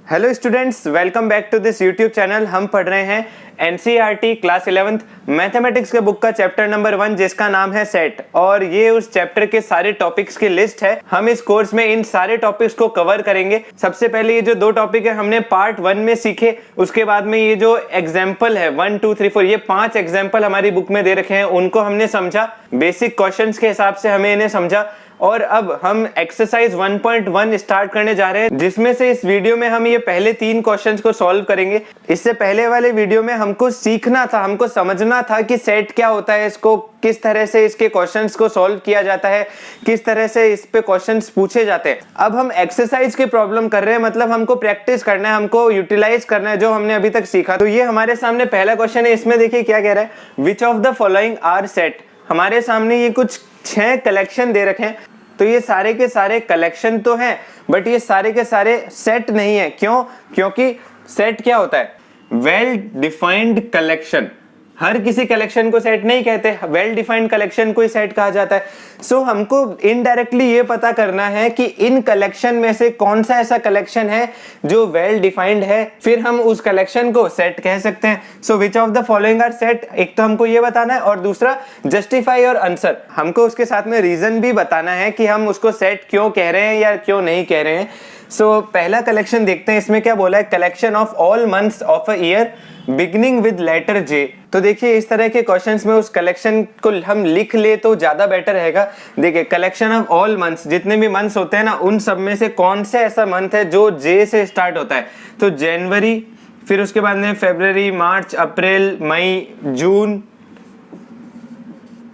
Hello students, welcome back to this YouTube channel. हम पढ़ रहे हैं एनसीईआरटी क्लास 11th मैथमेटिक्स के बुक का चैप्टर नंबर 1 जिसका नाम है सेट, और ये उस चैप्टर के सारे टॉपिक्स की लिस्ट है। हम इस कोर्स में इन सारे टॉपिक्स को कवर करेंगे। सबसे पहले ये जो दो टॉपिक है हमने पार्ट 1 में सीखे, उसके बाद में ये जो एग्जाम्पल है 1 2 3 4 ये 5 एग्जाम्पल हमारी बुक में दे रखे हैं, उनको हमने समझा, बेसिक क्वेश्चंस के हिसाब से हमें इन्हें समझा। और अब हम एक्सरसाइज 1.1 स्टार्ट करने जा रहे हैं, जिसमें से इस वीडियो में हम ये पहले 3 क्वेश्चंस को सॉल्व करेंगे। इससे पहले वाले वीडियो में हमको सीखना था, हमको समझना था कि सेट क्या होता है, इसको किस तरह से इसके क्वेश्चंस को सॉल्व किया जाता है, किस तरह से इस पे क्वेश्चंस पूछे जाते हैं। अब हम एक्सरसाइज की प्रॉब्लम कर रहे हैं, मतलब हमको प्रैक्टिस करना है, हमको यूटिलाइज करना है जो हमने अभी तक सीखा। तो ये हमारे सामने पहला क्वेश्चन है। इसमें देखिए क्या कह रहा है, which of the following are set. हमारे सामने ये कुछ 6 कलेक्शन दे रखे हैं, तो ये सारे के सारे कलेक्शन तो हैं, बट ये सारे के सारे सेट नहीं है। क्यों? क्योंकि सेट क्या होता है, वेल डिफाइंड कलेक्शन। हर किसी कलेक्शन को सेट नहीं कहते, वेल डिफाइंड कलेक्शन को ही सेट कहा जाता है। सो हमको इनडायरेक्टली ये पता करना है कि इन कलेक्शन में से कौन सा ऐसा कलेक्शन है जो वेल डिफाइंड है, फिर हम उस कलेक्शन को सेट कह सकते हैं। So which of the following are set, एक तो हमको ये बताना है, और दूसरा जस्टिफाई और आंसर। हमको उसके साथ में रीजन भी बताना है कि हम उसको सेट क्यों कह रहे हैं या क्यों नहीं कह रहे हैं। सो पहला कलेक्शन देखते हैं, इसमें क्या बोला है, collection of all months of a year beginning with letter J. तो देखिए इस तरह के क्वेश्चंस में उस कलेक्शन को हम लिख ले तो ज्यादा बेटर रहेगा। देखिए कलेक्शन ऑफ ऑल मंथ्स, जितने भी मंथ्स होते हैं ना, उन सब में से कौन से ऐसा मंथ है जो जे से स्टार्ट होता है। तो जनवरी, फिर उसके बाद में फरवरी, मार्च, अप्रैल, मई, जून,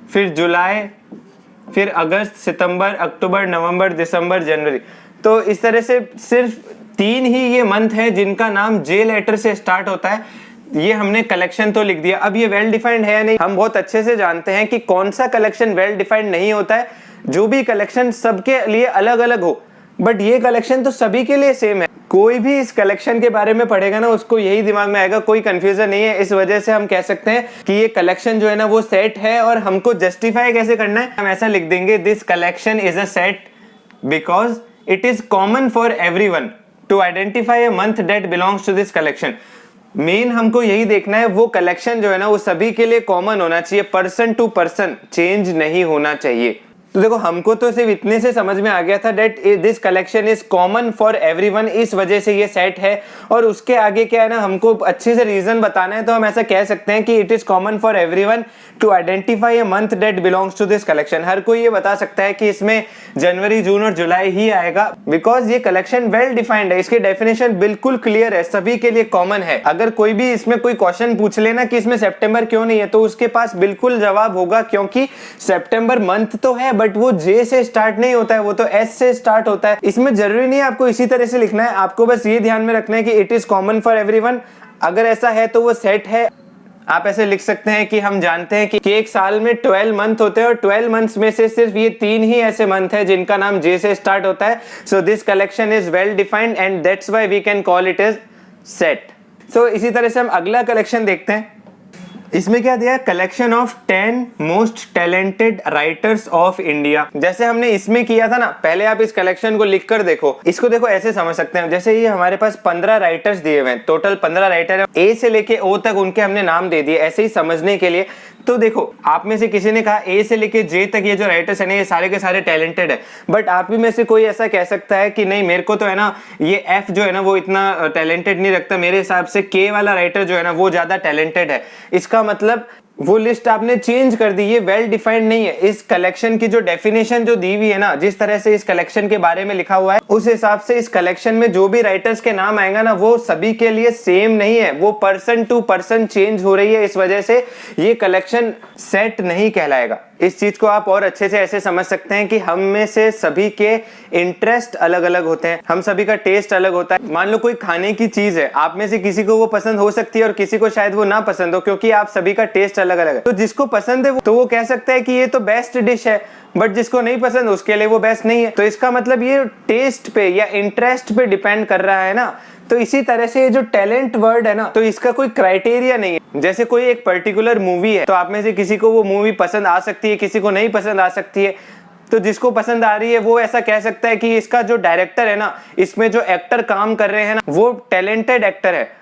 फिर जुलाई, फिर अगस्त, सितंबर, अक्टूबर, नवंबर, दिसंबर, जनवरी। तो इस तरह से सिर्फ 3 ही ये मंथ है जिनका नाम जे लेटर से स्टार्ट होता है। ये हमने कलेक्शन तो लिख दिया। अब ये वेल डिफाइंड है या नहीं, हम बहुत अच्छे से जानते हैं कि कौन सा कलेक्शन वेल डिफाइंड नहीं होता है। जो भी कलेक्शन सबके लिए अलग अलग हो, बट ये कलेक्शन तो सभी के लिए सेम है। कोई भी इस कलेक्शन के बारे में पढ़ेगा ना, उसको यही दिमाग में आएगा, कोई कंफ्यूजन नहीं है। इस वजह से हम कह सकते हैं कि ये कलेक्शन जो है ना वो सेट है। और हमको जस्टिफाई कैसे करना है, हम ऐसा लिख देंगे, this collection is a set because it is common for everyone to identify a month that belongs to this collection. मेन हमको यही देखना है, वो कलेक्शन जो है ना वो सभी के लिए कॉमन होना चाहिए, पर्सन टू पर्सन चेंज नहीं होना चाहिए। तो देखो हमको तो सिर्फ इतने से समझ में आ गया था that this collection is common for everyone, इस वजह से ये सेट है। और उसके आगे क्या है ना, हमको अच्छे से रीजन बताना है, तो हम ऐसा कह सकते हैं कि it is common for everyone to identify a month that belongs to this collection. हर कोई ये बता सकता है कि इसमें जनवरी, जून और जुलाई ही आएगा, बिकॉज ये कलेक्शन वेल डिफाइंड है, इसकी डेफिनेशन बिल्कुल क्लियर है, सभी के लिए कॉमन है। अगर कोई भी इसमें कोई क्वेश्चन पूछ लेना कि इसमें सितंबर क्यों नहीं है, तो उसके पास बिल्कुल जवाब होगा, क्योंकि सितंबर मंथ तो है बट वो जे से स्टार्ट नहीं होता है, वो तो एस से स्टार्ट होता है। इसमें जरूरी नहीं है आपको इसी तरह से लिखना है, आपको बस ये ध्यान में रखना है कि it is common for everyone. अगर ऐसा है तो वो सेट है। आप ऐसे लिख सकते हैं कि हम जानते हैं कि एक साल में 12 मंथ होते हैं, और 12 मंथ्स में से सिर्फ ये 3 ही ऐसे मंथ है जिनका नाम जे से स्टार्ट होता है। So this collection is well defined and that's why we can call it as set. So इसी तरह से हम अगला कलेक्शन देखते हैं। इसमें क्या दिया है, collection of 10 most talented writers of India. जैसे हमने इसमें किया था ना, पहले आप इस कलेक्शन को लिखकर देखो, इसको देखो ऐसे समझ सकते हैं, जैसे ये हमारे पास 15 राइटर्स दिए हुए हैं, टोटल 15 राइटर है, ए से लेके ओ तक उनके हमने नाम दे दिए ऐसे ही समझने के लिए। तो देखो आप में से किसी ने कहा ए से लेके जे तक ये जो राइटर्स है ना ये सारे के सारे टैलेंटेड है, बट आप में से कोई ऐसा कह सकता है कि नहीं मेरे को तो है ना ये एफ जो है ना वो इतना टैलेंटेड नहीं रखता, मेरे हिसाब से के वाला राइटर जो है ना वो ज्यादा टैलेंटेड है। इसका मतलब वो लिस्ट आपने चेंज कर दी, ये वेल डिफाइंड नहीं है। इस कलेक्शन की जो डेफिनेशन जो दी हुई है ना, जिस तरह से इस कलेक्शन के बारे में लिखा हुआ है, उस हिसाब से इस कलेक्शन में जो भी राइटर्स के नाम आएगा ना वो सभी के लिए सेम नहीं है, वो पर्सन टू पर्सन चेंज हो रही है। इस वजह से ये कलेक्शन सेट नहीं कहलाएगा। इस चीज को आप और अच्छे से ऐसे समझ सकते हैं कि हम में से सभी के इंटरेस्ट अलग अलग होते हैं, हम सभी का टेस्ट अलग होता है। मान लो कोई खाने की चीज है, आप में से किसी को वो पसंद हो सकती है और किसी को शायद वो ना पसंद हो, क्योंकि आप सभी का टेस्ट अलग अलग है। तो जिसको पसंद है तो वो कह सकता है कि ये तो बेस्ट डिश है, बट जिसको नहीं पसंद उसके लिए वो बेस्ट नहीं है। तो इसका मतलब ये टेस्ट पे या इंटरेस्ट पे डिपेंड कर रहा है ना। तो इसी तरह से ये जो टैलेंट वर्ड है ना, तो इसका कोई क्राइटेरिया नहीं है। जैसे कोई एक पर्टिकुलर मूवी है, तो आप में से किसी को वो मूवी पसंद आ सकती है, किसी को नहीं पसंद आ सकती है। तो जिसको पसंद आ रही है वो ऐसा कह सकता है कि इसका जो डायरेक्टर है ना, इसमें जो एक्टर काम कर रहे हैं ना, वो टैलेंटेड एक्टर है।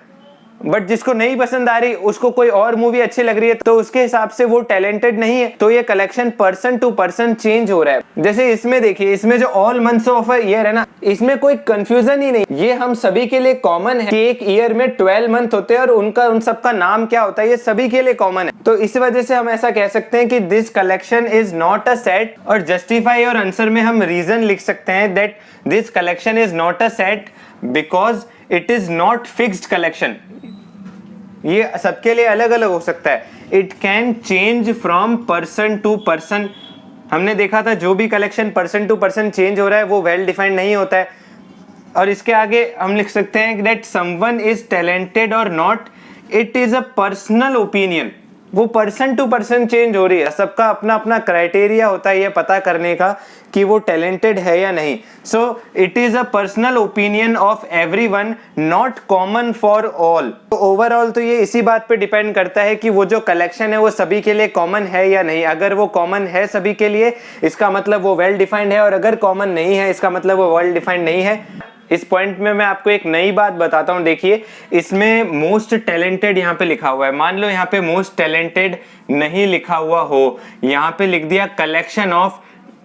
बट जिसको नहीं पसंद आ रही, उसको कोई और मूवी अच्छी लग रही है, तो उसके हिसाब से वो टैलेंटेड नहीं है। तो ये collection person to person change हो रहा है। जैसे इसमें देखिए, इसमें जो all months of a year है ना, इसमें कोई कंफ्यूजन ही नहीं। ये हम सभी के लिए कॉमन है कि एक ईयर में 12 मंथ होते हैं और उन सबका नाम क्या होता है, ये सभी के लिए कॉमन है। तो इस वजह से हम ऐसा कह सकते हैं कि this collection is not a set. और जस्टिफाई और आंसर में हम रीजन लिख सकते हैं that this collection is not a set because it is not fixed collection. ये सबके लिए अलग अलग हो सकता है। It can change from person to person. हमने देखा था जो भी collection person to person change हो रहा है वो वेल डिफाइंड नहीं होता है। और इसके आगे हम लिख सकते हैं दैट समवन इज टैलेंटेड और not, it is a personal opinion. वो पर्सन टू पर्सन चेंज हो रही है। सबका अपना अपना क्राइटेरिया होता है ये पता करने का कि वो टैलेंटेड है या नहीं। So it is a personal opinion of everyone, not common for all. तो ओवरऑल तो ये इसी बात पे डिपेंड करता है कि वो जो कलेक्शन है वो सभी के लिए कॉमन है या नहीं। अगर वो कॉमन है सभी के लिए, इसका मतलब वो वेल डिफाइंड है, और अगर कॉमन नहीं है, इसका मतलब वो वेल डिफाइंड नहीं है। इस पॉइंट में मैं आपको एक नई बात बताता हूं। देखिए, इसमें मोस्ट टैलेंटेड यहाँ पे लिखा हुआ है। मान लो यहाँ पे मोस्ट टैलेंटेड नहीं लिखा हुआ हो, यहाँ पे लिख दिया collection of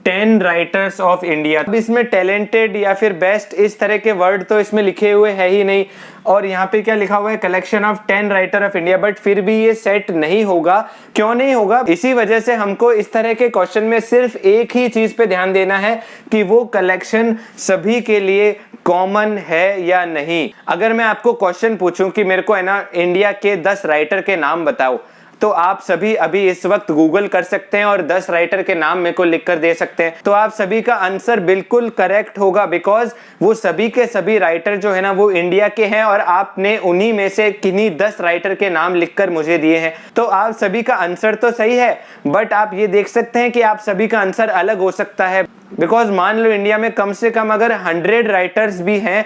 10 writers of India. अब इसमें टैलेंटेड या फिर बेस्ट इस तरह के वर्ड तो इसमें लिखे हुए है ही नहीं, और यहाँ पे क्या लिखा हुआ है, collection of 10 writer of India. But फिर भी ये सेट नहीं होगा। क्यों नहीं होगा? इसी वजह से हमको इस तरह के क्वेश्चन में सिर्फ एक ही चीज पे ध्यान देना है कि वो कलेक्शन सभी के लिए कॉमन है या नहीं। अगर मैं आपको क्वेश्चन पूछूं कि मेरे को है ना इंडिया के 10 राइटर के नाम बताओ, तो आप सभी अभी इस वक्त गूगल कर सकते हैं और 10 राइटर के नाम मेरे को लिख कर दे सकते हैं। तो आप सभी का आंसर बिल्कुल करेक्ट होगा, बिकॉज वो सभी के सभी राइटर जो है ना वो इंडिया के हैं, और आपने उन्हीं में से किन्हीं 10 राइटर के नाम लिखकर मुझे दिए हैं। तो आप सभी का आंसर तो सही है, बट आप ये देख सकते हैं कि आप सभी का आंसर अलग हो सकता है। बिकॉज मान लो इंडिया में कम से कम अगर 100 राइटर्स भी हैं,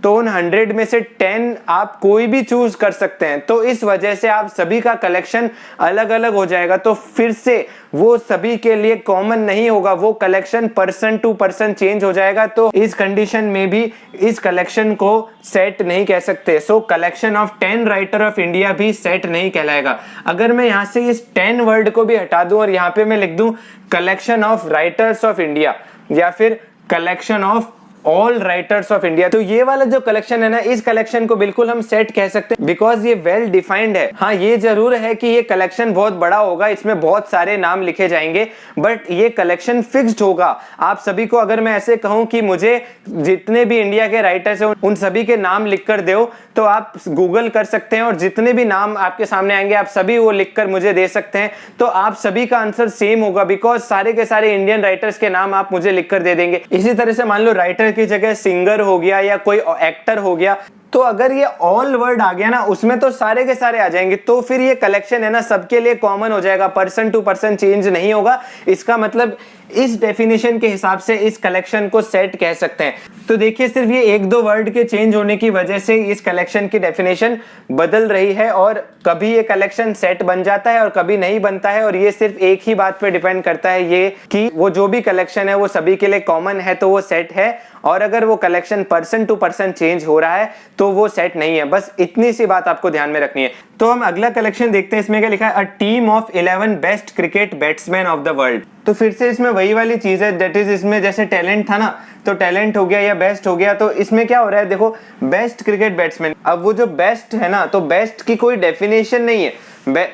तो उन 100 में से 10 आप कोई भी चूज कर सकते हैं। तो इस वजह से आप सभी का कलेक्शन अलग अलग हो जाएगा। तो फिर से वो सभी के लिए कॉमन नहीं होगा, वो collection person to person change हो जाएगा। तो इस कंडीशन में भी इस कलेक्शन को सेट नहीं कह सकते। सो collection of 10 writer of India भी सेट नहीं कहलाएगा। अगर मैं यहाँ से इस 10 वर्ड को भी हटा दूं और यहाँ पे मैं लिख दूं collection of writers of India या फिर collection of all writers of India, तो ये वाला जो कलेक्शन है ना, इस कलेक्शन को बिल्कुल हम सेट कह सकते हैं, बिकॉज ये वेल डिफाइंड है। हाँ, ये जरूर है कि ये कलेक्शन बहुत बड़ा होगा, इसमें बहुत सारे नाम लिखे जाएंगे, बट ये कलेक्शन फिक्स्ड होगा। आप सभी को अगर मैं ऐसे कहूं कि मुझे जितने भी इंडिया के राइटर्स हैं उन सभी के नाम लिख कर दो, तो आप गूगल कर सकते हैं और जितने भी नाम आपके सामने आएंगे आप सभी वो लिखकर मुझे दे सकते हैं। तो आप सभी का आंसर सेम होगा, बिकॉज सारे के सारे इंडियन राइटर्स के नाम आप मुझे लिखकर दे देंगे। इसी तरह से मान लो राइटर की जगह सिंगर हो गया या कोई एक्टर हो गया, तो अगर ये ऑल वर्ड आ गया ना, उसमें तो सारे के सारे आ जाएंगे। तो फिर ये कलेक्शन है ना सबके लिए कॉमन हो जाएगा, पर्सन टू पर्सन चेंज नहीं होगा। इसका मतलब इस डेफिनेशन के हिसाब से इस कलेक्शन को सेट कह सकते हैं। तो देखिए, सिर्फ ये एक दो वर्ड के चेंज होने की वजह से इस कलेक्शन की डेफिनेशन बदल रही है, और कभी ये कलेक्शन सेट बन जाता है और कभी नहीं बनता है। और ये सिर्फ एक ही बात पे डिपेंड करता है, ये कि वो जो भी कलेक्शन है वो सभी के लिए कॉमन है तो वो सेट है, और अगर वो collection person to person change हो रहा है तो वो सेट नहीं है। बस इतनी सी बात आपको ध्यान में रखनी है। तो हम अगला कलेक्शन देखते हैं। इसमें क्या लिखा है, a team of 11 best cricket batsman of the world. तो फिर से इसमें वही वाली चीज है, दैट इज इसमें जैसे टैलेंट था ना, तो टैलेंट हो गया या बेस्ट हो गया। तो इसमें क्या हो रहा है, देखो बेस्ट क्रिकेट बैट्समैन। अब वो जो बेस्ट है ना, तो बेस्ट की कोई डेफिनेशन नहीं है।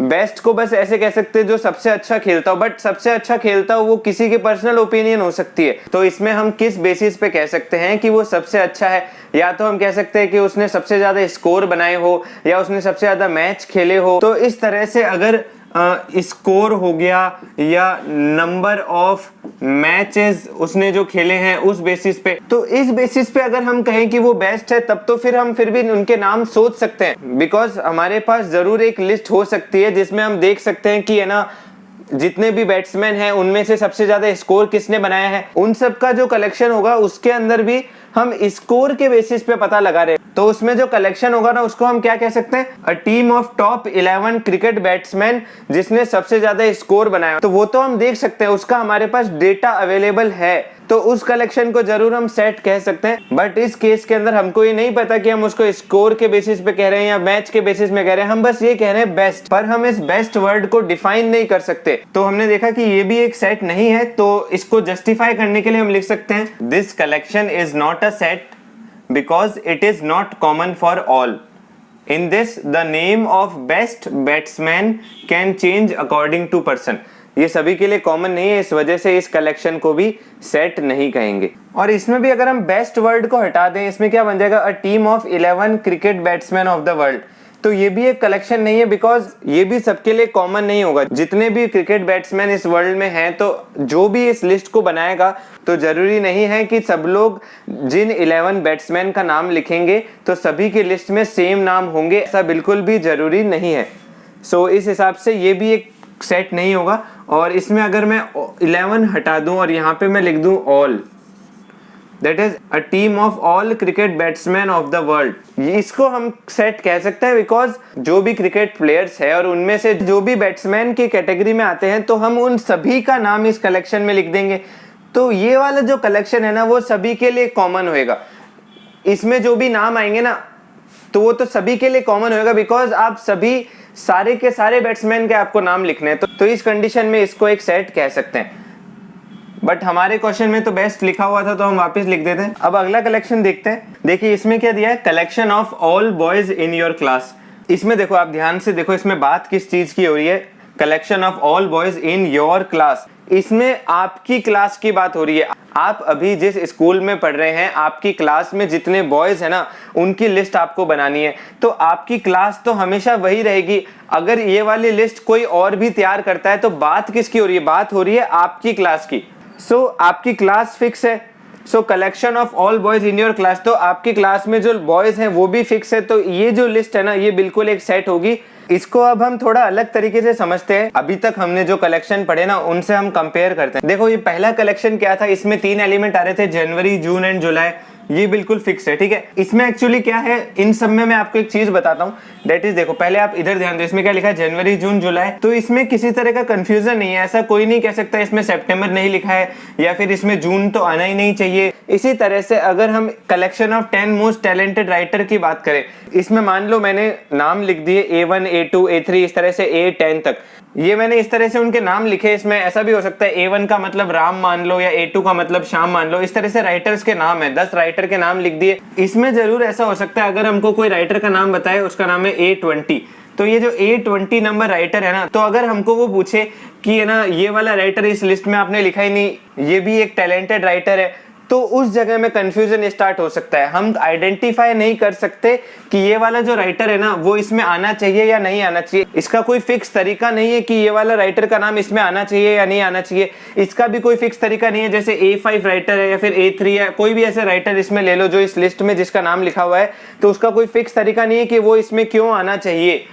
बेस्ट को बस ऐसे कह सकते हैं जो सबसे अच्छा खेलता हो, बट सबसे अच्छा खेलता हो वो किसी की पर्सनल ओपिनियन हो सकती है। तो इसमें हम किस बेसिस पे कह सकते हैं कि वो सबसे अच्छा है? या तो हम कह सकते हैं कि उसने सबसे ज्यादा स्कोर बनाए हो, या उसने सबसे ज्यादा मैच खेले हो। तो इस तरह से अगर स्कोर हो गया या नंबर ऑफ मैचेस उसने जो खेले हैं उस बेसिस पे, तो इस बेसिस पे अगर हम कहें कि वो बेस्ट है, तब तो फिर हम फिर भी उनके नाम सोच सकते हैं, बिकॉज हमारे पास जरूर एक लिस्ट हो सकती है जिसमें हम देख सकते हैं कि है ना जितने भी बैट्समैन हैं उनमें से सबसे ज्यादा स्कोर किसने बनाया है। उन सब का जो कलेक्शन होगा उसके अंदर भी हम स्कोर के बेसिस पे पता लगा रहे हैं। तो उसमें जो कलेक्शन होगा ना उसको हम क्या कह सकते हैं, a team of top 11 cricket batsman जिसने सबसे ज्यादा स्कोर बनाया। तो वो तो हम देख सकते हैं, उसका हमारे पास डेटा अवेलेबल है, तो उस कलेक्शन को जरूर हम सेट कह सकते हैं। बट इस केस के अंदर हमको ये नहीं पता कि हम उसको स्कोर के बेसिस पे कह रहे हैं या मैच के बेसिस में कह रहे हैं, हम बस ये कह रहे हैं बेस्ट, पर हम इस बेस्ट वर्ड को डिफाइन नहीं कर सकते। तो हमने देखा कि ये भी एक सेट नहीं है, तो इसको जस्टिफाई करने के लिए हम लिख सकते हैं this collection is not a set because it is not common for all. In this, the name of best batsman can change according to person. ये सभी के लिए कॉमन नहीं है, इस वजह से इस कलेक्शन को भी सेट नहीं कहेंगे। और इसमें भी अगर हम बेस्ट वर्ड को हटा दें, इसमें क्या बन जाएगा, a team of 11 cricket batsman of the world. तो ये भी एक कलेक्शन नहीं है, बिकॉज ये भी सबके लिए कॉमन नहीं होगा। जितने भी क्रिकेट बैट्समैन इस वर्ल्ड में हैं, तो जो भी इस लिस्ट को बनाएगा, तो जरूरी नहीं है कि सब लोग जिन 11 बैट्समैन का नाम लिखेंगे तो सभी की लिस्ट में सेम नाम होंगे, ऐसा बिल्कुल भी जरूरी नहीं है। सो इस हिसाब से ये भी एक सेट नहीं होगा। और इसमें अगर मैं 11 हटा दूं और यहाँ पे मैं लिख दूं all, that is a team of all cricket batsman of the world, इसको हम सेट कह सकते हैं। बिकॉज जो भी क्रिकेट प्लेयर्स है और उनमें से जो भी बैट्समैन की कैटेगरी में आते हैं, तो हम उन सभी का नाम इस कलेक्शन में लिख देंगे। तो ये वाला जो कलेक्शन है ना, वो सभी के लिए कॉमन होएगा। इसमें जो भी नाम आएंगे ना, तो वो तो सभी के लिए कॉमन होएगा, बिकॉज आप सभी सारे के सारे बैट्समैन के आपको नाम लिखने हैं। तो इस कंडीशन में इसको एक सेट कह सकते हैं। बट हमारे क्वेश्चन में तो बेस्ट लिखा हुआ था, तो हम वापस लिख देते हैं। अब अगला कलेक्शन देखते हैं। देखिए इसमें क्या दिया है, collection of all boys in your class. इसमें देखो, आप ध्यान से देखो, इसमें बात किस चीज की हो रही है, collection of all boys in your class. इसमें आपकी क्लास की बात हो रही है। आप अभी जिस स्कूल में पढ़ रहे हैं, आपकी क्लास में जितने बॉयज है ना, उनकी लिस्ट आपको बनानी है। तो आपकी क्लास तो हमेशा वही रहेगी। अगर ये वाली लिस्ट कोई और भी तैयार करता है, तो बात किसकी हो रही है, बात हो रही है आपकी क्लास की। सो आपकी क्लास फिक्स है, सो collection of all boys in your class, तो आपकी क्लास में जो बॉयज हैं वो भी फिक्स है। तो ये जो लिस्ट है ना, ये बिल्कुल एक सेट होगी। इसको अब हम थोड़ा अलग तरीके से समझते हैं। अभी तक हमने जो कलेक्शन पढ़े ना, उनसे हम कंपेयर करते हैं। देखो ये पहला कलेक्शन क्या था, इसमें 3 एलिमेंट आ रहे थे, जनवरी, जून एंड जुलाई। ये बिल्कुल फिक्स है, ठीक है। इसमें एक्चुअली क्या है, इन सब में मैं आपको एक चीज बताता हूँ, डेट इज, देखो पहले आप इधर ध्यान दो, इसमें क्या लिखा है, जनवरी, जून, जुलाई। तो इसमें किसी तरह का कंफ्यूजन नहीं है। ऐसा कोई नहीं कह सकता इसमें सितंबर नहीं लिखा है, या फिर इसमें जून तो आना ही नहीं चाहिए। इसी तरह से अगर हम collection of 10 most talented writer की बात करें, इसमें मान लो मैंने नाम लिख दिए A1, A2, A3, इस तरह से A10 तक, ये मैंने इस तरह से उनके नाम लिखे। इसमें ऐसा भी हो सकता है A1 का मतलब राम मान लो, या A2 का मतलब श्याम मान लो। इस तरह से राइटर्स के नाम है, 10 राइटर के नाम लिख दिए। इसमें जरूर ऐसा हो सकता है, अगर हमको कोई राइटर का नाम बताए, उसका नाम है A20, तो ये जो A20 नंबर राइटर है ना, तो अगर हमको वो पूछे कि है ना, ये वाला राइटर इस लिस्ट में आपने लिखा ही नहीं, ये भी एक टैलेंटेड राइटर है, तो उस जगह में कंफ्यूजन स्टार्ट हो सकता है। हम आइडेंटिफाई नहीं कर सकते कि ये वाला जो राइटर है ना, वो इसमें आना चाहिए या नहीं आना चाहिए। इसका कोई फिक्स तरीका नहीं है कि ये वाला राइटर का नाम इसमें आना चाहिए या नहीं आना चाहिए। इसका भी कोई फिक्स तरीका नहीं है। जैसे A5 राइटर है, या फिर A3 है, कोई भी ऐसे राइटर इसमें ले लो जो इस लिस्ट में जिसका नाम लिखा हुआ है, तो उसका कोई फिक्स तरीका नहीं है कि वो इसमें क्यों आना चाहिए।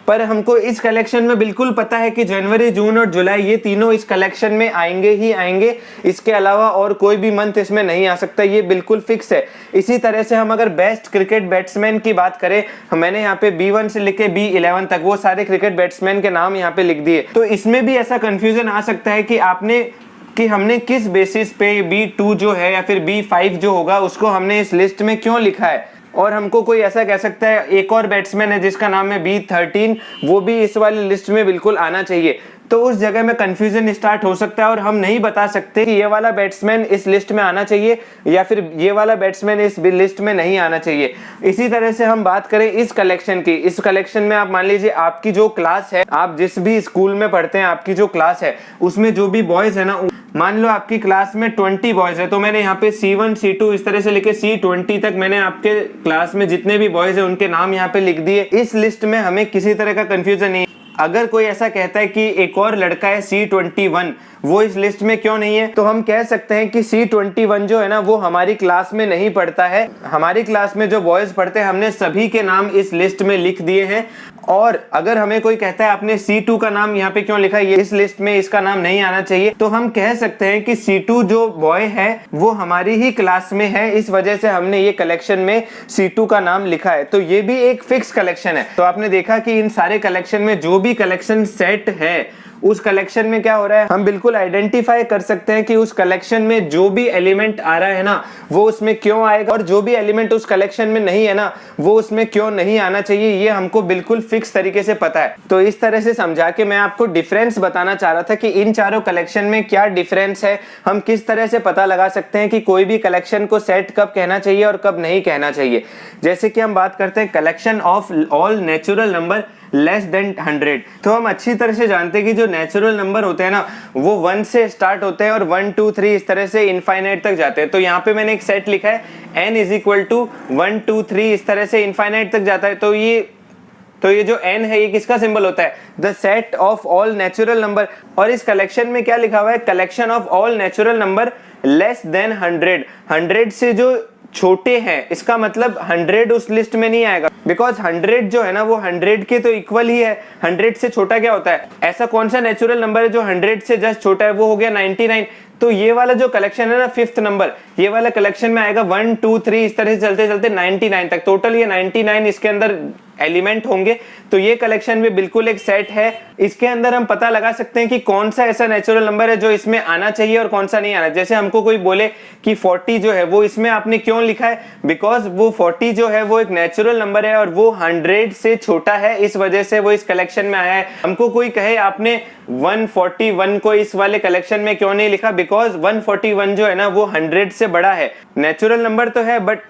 पर हमको इस कलेक्शन में बिल्कुल पता है कि जनवरी, जून और जुलाई, ये तीनों इस कलेक्शन में आएंगे ही आएंगे। इसके अलावा और कोई भी मंथ इसमें नहीं आ सकता, ये बिल्कुल फिक्स है। इसी तरह से हम अगर बेस्ट क्रिकेट बैट्समैन की बात करें, मैंने यहाँ पे B1 से लेके B11 तक वो सारे क्रिकेट बैट्समैन के नाम यहाँ पे लिख दिए। तो इसमें भी ऐसा कंफ्यूजन आ सकता है कि हमने किस बेसिस पे B2 जो है या फिर B5 जो होगा, उसको हमने इस लिस्ट में क्यों लिखा है। और हमको कोई ऐसा कह सकता है, एक और बैट्समैन है जिसका नाम है B13, वो भी इस वाली लिस्ट में बिल्कुल आना चाहिए। तो उस जगह में कंफ्यूजन स्टार्ट हो सकता है, और हम नहीं बता सकते कि ये वाला बैट्समैन इस लिस्ट में आना चाहिए या फिर ये वाला बैट्समैन इस लिस्ट में नहीं आना चाहिए। इसी तरह से हम बात करें इस कलेक्शन की, इस कलेक्शन में आप मान लीजिए आपकी जो क्लास है, आप जिस भी स्कूल में पढ़ते हैं, आपकी जो क्लास है, उसमें जो भी बॉयज है ना, मान लो आपकी क्लास में 20 बॉयज है, तो मैंने यहाँ पे C1, C2 इस तरह से लिखे C20 तक मैंने आपके क्लास में जितने भी बॉयज है उनके नाम यहाँ पे लिख दिए। इस लिस्ट में हमें किसी तरह का कंफ्यूजन नहीं। अगर कोई ऐसा कहता है कि एक और लड़का है C21, वो इस लिस्ट में क्यों नहीं है, तो हम कह सकते हैं कि C21 जो है ना, वो हमारी क्लास में नहीं पढ़ता है। हमारी क्लास में जो बॉयज पढ़ते हैं, हमने सभी के नाम इस लिस्ट में लिख दिए हैं। और अगर हमें कोई कहता है आपने C2 का नाम यहाँ पे क्यों लिखा है, ये इस लिस्ट में इसका नाम नहीं आना चाहिए, तो हम कह सकते हैं कि C2 जो बॉय है वो हमारी ही क्लास में है, इस वजह से हमने ये कलेक्शन में C2 का नाम लिखा है। तो ये भी एक फिक्स कलेक्शन है। तो आपने देखा कि इन सारे कलेक्शन में जो भी कलेक्शन सेट है उस कलेक्शन में क्या हो रहा है, हम बिल्कुल आइडेंटिफाई कर सकते हैं कि उस कलेक्शन में जो भी एलिमेंट आ रहा है ना वो उसमें क्यों आएगा, और जो भी एलिमेंट उस कलेक्शन में नहीं है ना वो उसमें क्यों नहीं आना चाहिए, ये हमको बिल्कुल फिक्स तरीके से पता है। तो इस तरह से समझा के मैं आपको डिफरेंस बताना चाह रहा था कि इन चारों कलेक्शन में क्या डिफरेंस है, हम किस तरह से पता लगा सकते हैं कि कोई भी कलेक्शन को सेट कब कहना चाहिए और कब नहीं कहना चाहिए। जैसे कि हम बात करते हैं collection of all natural number less than 100, तो हम अच्छी तरह से जानते हैं कि जो नेचुरल नंबर होते हैं ना वो 1 से स्टार्ट होते हैं और 1 2 3 इस तरह से इनफाइनाइट तक जाते हैं। तो यहाँ पे मैंने एक सेट लिखा है n इज इक्वल टू 1 2 3 इस तरह से इनफाइनाइट तक जाता है। तो ये जो n है ये किसका सिंबल होता है, the set of all natural number. और इस कलेक्शन में क्या लिखा हुआ है, collection of all natural number less than 100, 100 से जो छोटे हैं, इसका मतलब 100 उस लिस्ट में नहीं आएगा, बिकॉज 100 जो है ना वो 100 के तो इक्वल ही है। 100 से छोटा क्या होता है, ऐसा कौन सा नेचुरल नंबर है जो 100 से जस्ट छोटा है, वो हो गया 99। तो ये वाला जो कलेक्शन है ना 5th नंबर, ये वाला कलेक्शन में आएगा 1 2 3 इस तरह से चलते चलते 99 तक, टोटल ये 99 इसके अंदर एलिमेंट होंगे। तो ये कलेक्शन भी बिल्कुल एक सेट है। इसके अंदर हम पता लगा सकते हैं कि कौन सा ऐसा नेचुरल नंबर है जो इसमें आना चाहिए और कौन सा नहीं आना। जैसे हमको कोई बोले कि 40 जो है वो इसमें आपने क्यों लिखा है, बिकॉज वो 40 जो है वो एक नेचुरल नंबर है और वो 100 से छोटा है, इस वजह से वो इस कलेक्शन में आया है। हमको कोई कहे आपने 141 को इस वाले कलेक्शन में क्यों नहीं लिखा, बिकॉज 141 जो है ना वो 100 से बड़ा है, नेचुरल नंबर तो है बट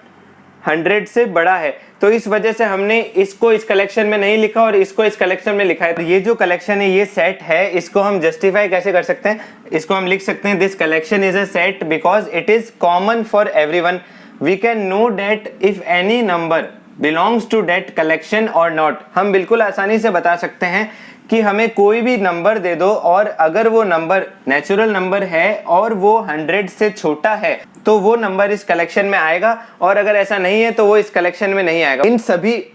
100 से बड़ा है। तो इस वजह से हमने इसको इस कलेक्शन में नहीं लिखा और इसको इस कलेक्शन में लिखा है। तो ये जो कलेक्शन है ये सेट है, इसको हम जस्टिफाई कैसे कर सकते हैं, इसको हम लिख सकते हैं this collection is a set because it is common for everyone. We can know that if any number belongs to that collection or not. हम बिल्कुल आसानी से बता सकते हैं कि हमें कोई भी नंबर दे दो और अगर वो नंबर नेचुरल नंबर है और वो 100 से छोटा है तो वो नंबर इस कलेक्शन में आएगा, और अगर ऐसा नहीं है तो वो इस कलेक्शन में नहीं आएगा।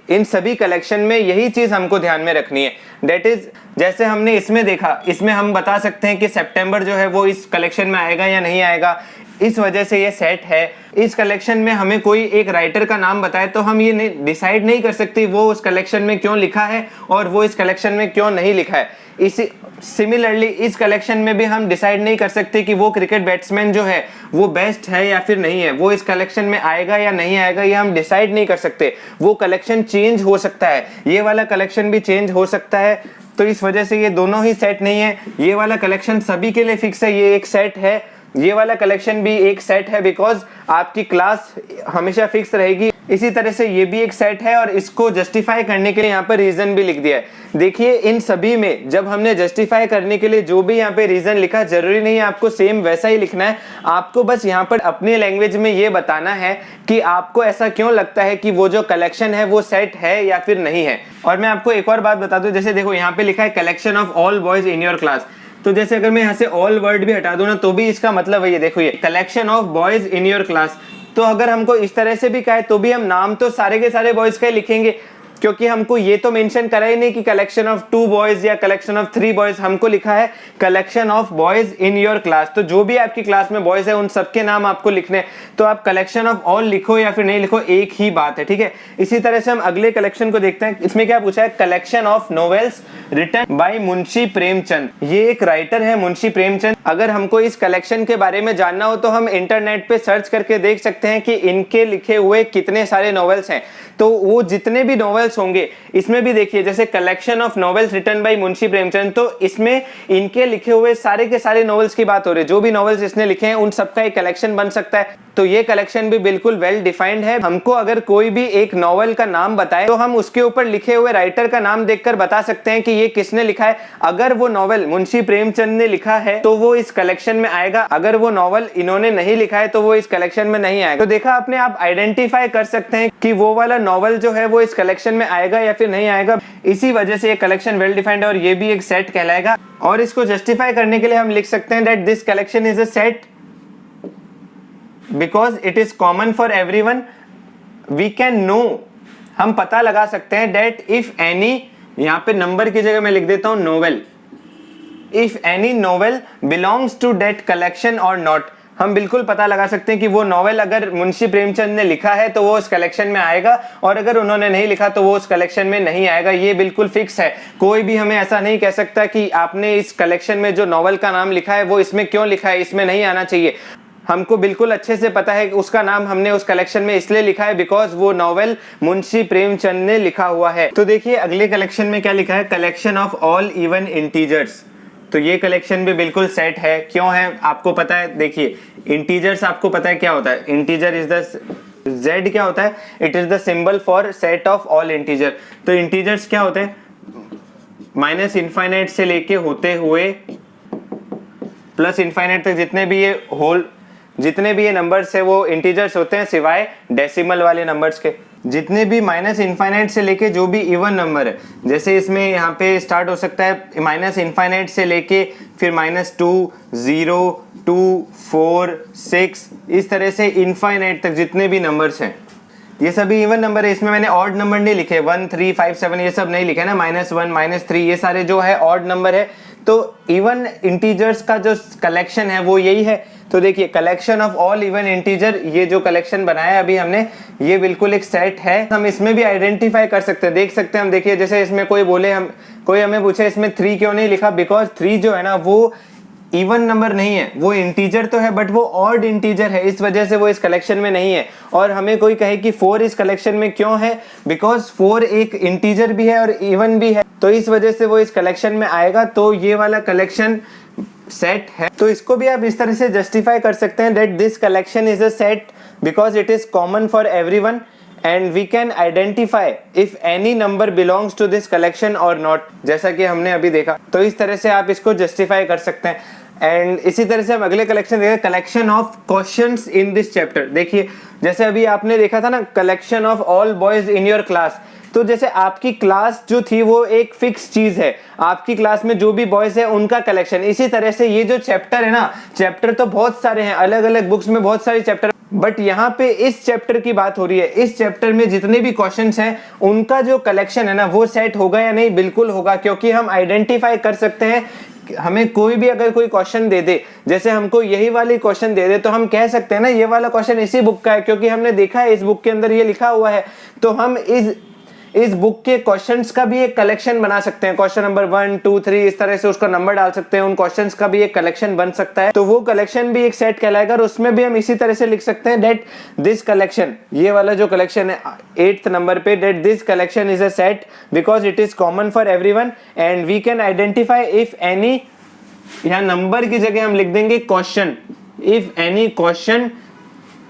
इन सभी कलेक्शन में यही चीज हमको ध्यान में रखनी है। दैट इज जैसे हमने इसमें देखा, इसमें हम बता सकते हैं कि सितंबर जो है वो इस कलेक्शन में आएगा या नहीं आएगा, इस वजह से ये सेट है। इस कलेक्शन में हमें कोई एक राइटर का नाम बताए तो हम ये डिसाइड नहीं कर सकते वो उस कलेक्शन में क्यों लिखा है और वो इस कलेक्शन में क्यों नहीं लिखा है। इसी सिमिलरली इस कलेक्शन में भी हम डिसाइड नहीं कर सकते कि वो क्रिकेट बैट्समैन जो है वो बेस्ट है या फिर नहीं है, वो इस कलेक्शन में आएगा या नहीं आएगा, ये हम डिसाइड नहीं कर सकते। वो कलेक्शन चेंज हो सकता है, ये वाला कलेक्शन भी चेंज हो सकता है। तो इस वजह से ये दोनों ही सेट नहीं है। ये वाला कलेक्शन सभी के लिए फिक्स है, ये एक सेट है, ये वाला कलेक्शन भी एक सेट है बिकॉज आपकी क्लास हमेशा फिक्स रहेगी। इसी तरह से ये भी एक सेट है और इसको जस्टिफाई करने के लिए यहाँ पर रीजन भी लिख दिया है। देखिए इन सभी में जब हमने जस्टिफाई करने के लिए जो भी यहाँ पे रीजन लिखा, जरूरी नहीं है आपको सेम वैसा ही लिखना है, आपको बस यहाँ पर अपने लैंग्वेज में ये बताना है कि आपको ऐसा क्यों लगता है कि वो जो कलेक्शन है वो सेट है या फिर नहीं है। और मैं आपको एक और बात बता दूं, जैसे देखो यहाँ पे लिखा है collection of all boys in your class, तो जैसे अगर मैं यहाँ से ऑल वर्ड भी हटा दूं ना तो भी इसका मतलब है ये देखो ये collection of boys in your class. तो अगर हमको इस तरह से भी कहे तो भी हम नाम तो सारे के सारे बॉयज का ही लिखेंगे, क्योंकि हमको ये तो मेंशन करा ही नहीं कि कलेक्शन ऑफ 2 बॉयज या कलेक्शन ऑफ 3 बॉयज, हमको लिखा है collection of boys in your class. तो जो भी आपकी क्लास में बॉयज है उन सबके नाम आपको लिखने, तो आप कलेक्शन ऑफ ऑल लिखो या फिर नहीं लिखो एक ही बात है, ठीक है। इसी तरह से हम अगले कलेक्शन को देखते हैं। इसमें क्या पूछा है, collection of novels written by Munshi Premchand. ये एक राइटर है मुंशी प्रेमचंद। अगर हमको इस कलेक्शन के बारे में जानना हो तो हम इंटरनेट पे सर्च करके देख सकते हैं कि इनके लिखे हुए कितने सारे नॉवेल्स हैं। तो वो जितने भी नॉवेल्स होंगे, इसमें भी देखिए जैसे collection of novels written by Munshi Premchand, तो इसमें इनके लिखे हुए सारे के सारे नॉवेल्स की बात हो रही है। जो भी नॉवेल्स इसने लिखे हैं उन सबका एक कलेक्शन बन सकता है। तो ये कलेक्शन भी बिल्कुल वेल डिफाइंड है। हमको अगर कोई भी एक नॉवेल का नाम बताए तो हम उसके ऊपर लिखे हुए राइटर का नाम देखकर बता सकते हैं कि ये किसने लिखा है। अगर वो नॉवेल मुंशी प्रेमचंद ने लिखा है तो वो इस कलेक्शन में आएगा, अगर वो नॉवेल इन्होंने नहीं लिखा है तो वो इस कलेक्शन में नहीं आएगा। तो देखा आपने, आप आइडेंटिफाई कर सकते हैं कि वो वाला नॉवेल जो है वो इस कलेक्शन में आएगा या फिर नहीं आएगा। इसी वजह से ये कलेक्शन वेल डिफाइंड है और ये भी एक सेट कहलाएगा। और इसको जस्टिफाई करने के लिए हम लिख सकते हैं that this collection is a set because it is common for everyone. We can know, हम पता लगा सकते हैं that if any यहाँ पे नंबर की जगह मैं लिख देता हूँ novel. If any novel belongs to that collection or not, हम बिल्कुल पता लगा सकते हैं कि वो नॉवेल अगर मुंशी प्रेमचंद ने लिखा है तो वो उस कलेक्शन में आएगा, और अगर उन्होंने नहीं लिखा तो वो उस कलेक्शन में नहीं आएगा। ये बिल्कुल फिक्स है। कोई भी हमें ऐसा नहीं कह सकता कि आपने इस कलेक्शन में जो नॉवेल का नाम लिखा है वो इसमें क्यों लिखा है, इसमें नहीं आना चाहिए। हमको बिल्कुल अच्छे से पता है कि उसका नाम हमने उस कलेक्शन में इसलिए लिखा है बिकॉज वो नॉवेल मुंशी प्रेमचंद ने लिखा हुआ है। तो देखिए अगले कलेक्शन में क्या लिखा है, collection of all even integers. तो ये कलेक्शन भी बिल्कुल सेट है। क्यों है आपको पता है, देखिए इंटीजर्स आपको पता है क्या होता है, इंटीजर इज द z क्या होता है, it is the symbol for set of all integer. तो इंटीजर्स क्या होते हैं, माइनस इनफाइनाइट से लेके होते हुए प्लस इनफाइनाइट तक जितने भी ये नंबर्स है वो इंटीजर्स होते हैं, सिवाय डेसिमल वाले नंबर्स के। जितने भी माइनस इनफाइनाइट से लेके जो भी इवन नंबर है, जैसे इसमें यहाँ पे स्टार्ट हो सकता है माइनस इनफाइनाइट से लेके फिर -2, 0, 2, 4, 6, इस तरह से इनफाइनाइट तक जितने भी नंबर्स हैं ये सभी इवन नंबर है। इसमें मैंने ऑड नंबर नहीं लिखे, 1, 3, 5, 7 ये सब नहीं लिखे ना, -1, -3 ये सारे जो है ऑड नंबर है। तो इवन इंटीजर्स का जो कलेक्शन है वो यही है। तो देखिए collection of all even integer, ये जो कलेक्शन बनाया अभी हमने, ये बिल्कुल एक सेट है। हम इसमें भी आइडेंटिफाई कर सकते हैं, देख सकते हैं हम। देखिए जैसे इसमें कोई हमें पूछे इसमें 3 क्यों नहीं लिखा, बिकॉज 3 जो है ना वो इवन नंबर नहीं है, वो इंटीजर तो है बट वो ऑड इंटीजर है, इस वजह से वो इस कलेक्शन में नहीं है। और हमें कोई कहे कि 4 इस कलेक्शन में क्यों है, बिकॉज 4 एक इंटीजर भी है और इवन भी है, तो इस वजह से वो इस कलेक्शन में आएगा। तो ये वाला कलेक्शन सेट है। तो इसको भी आप इस तरह से जस्टिफाई कर सकते हैं that this collection is a set because it is common for everyone and we can identify if any number belongs to this collection or not, जैसा कि हमने अभी देखा। तो इस तरह से आप इसको जस्टिफाई कर सकते हैं। एंड इसी तरह से हम अगले कलेक्शन देखें, collection of questions in this chapter. देखिए जैसे अभी आपने देखा था ना, collection of all boys in your class. तो जैसे आपकी क्लास जो थी वो एक फिक्स चीज है, आपकी क्लास में जो भी बॉयज है उनका कलेक्शन। इसी तरह से ये जो चैप्टर है ना, चैप्टर तो बहुत सारे हैं, अलग अलग बुक्स में बहुत सारे चैप्टर, बट यहाँ पे इस चैप्टर की बात हो रही है। इस चैप्टर में जितने भी क्वेश्चंस हैं उनका जो कलेक्शन है ना वो सेट होगा या नहीं, बिल्कुल होगा, क्योंकि हम आइडेंटिफाई कर सकते हैं। हमें कोई भी अगर कोई क्वेश्चन दे दे, जैसे हमको यही वाली क्वेश्चन दे दे, तो हम कह सकते हैं ना ये वाला क्वेश्चन इसी बुक का है, क्योंकि हमने देखा है इस बुक के अंदर ये लिखा हुआ है। तो हम इस बुक के क्वेश्चंस का भी एक कलेक्शन बना सकते हैं, क्वेश्चन नंबर 1, 2, 3 इस तरह से उसका नंबर डाल सकते हैं, उन क्वेश्चंस का भी एक कलेक्शन बन सकता है। तो वो कलेक्शन भी एक सेट कहलाएगा, और उसमें भी हम इसी तरह से लिख सकते हैं दैट दिस कलेक्शन, ये वाला जो कलेक्शन है 8th नंबर पे, that this collection is a set because it is common for everyone and we can identify if any, यहाँ नंबर की जगह हम लिख देंगे question, if any question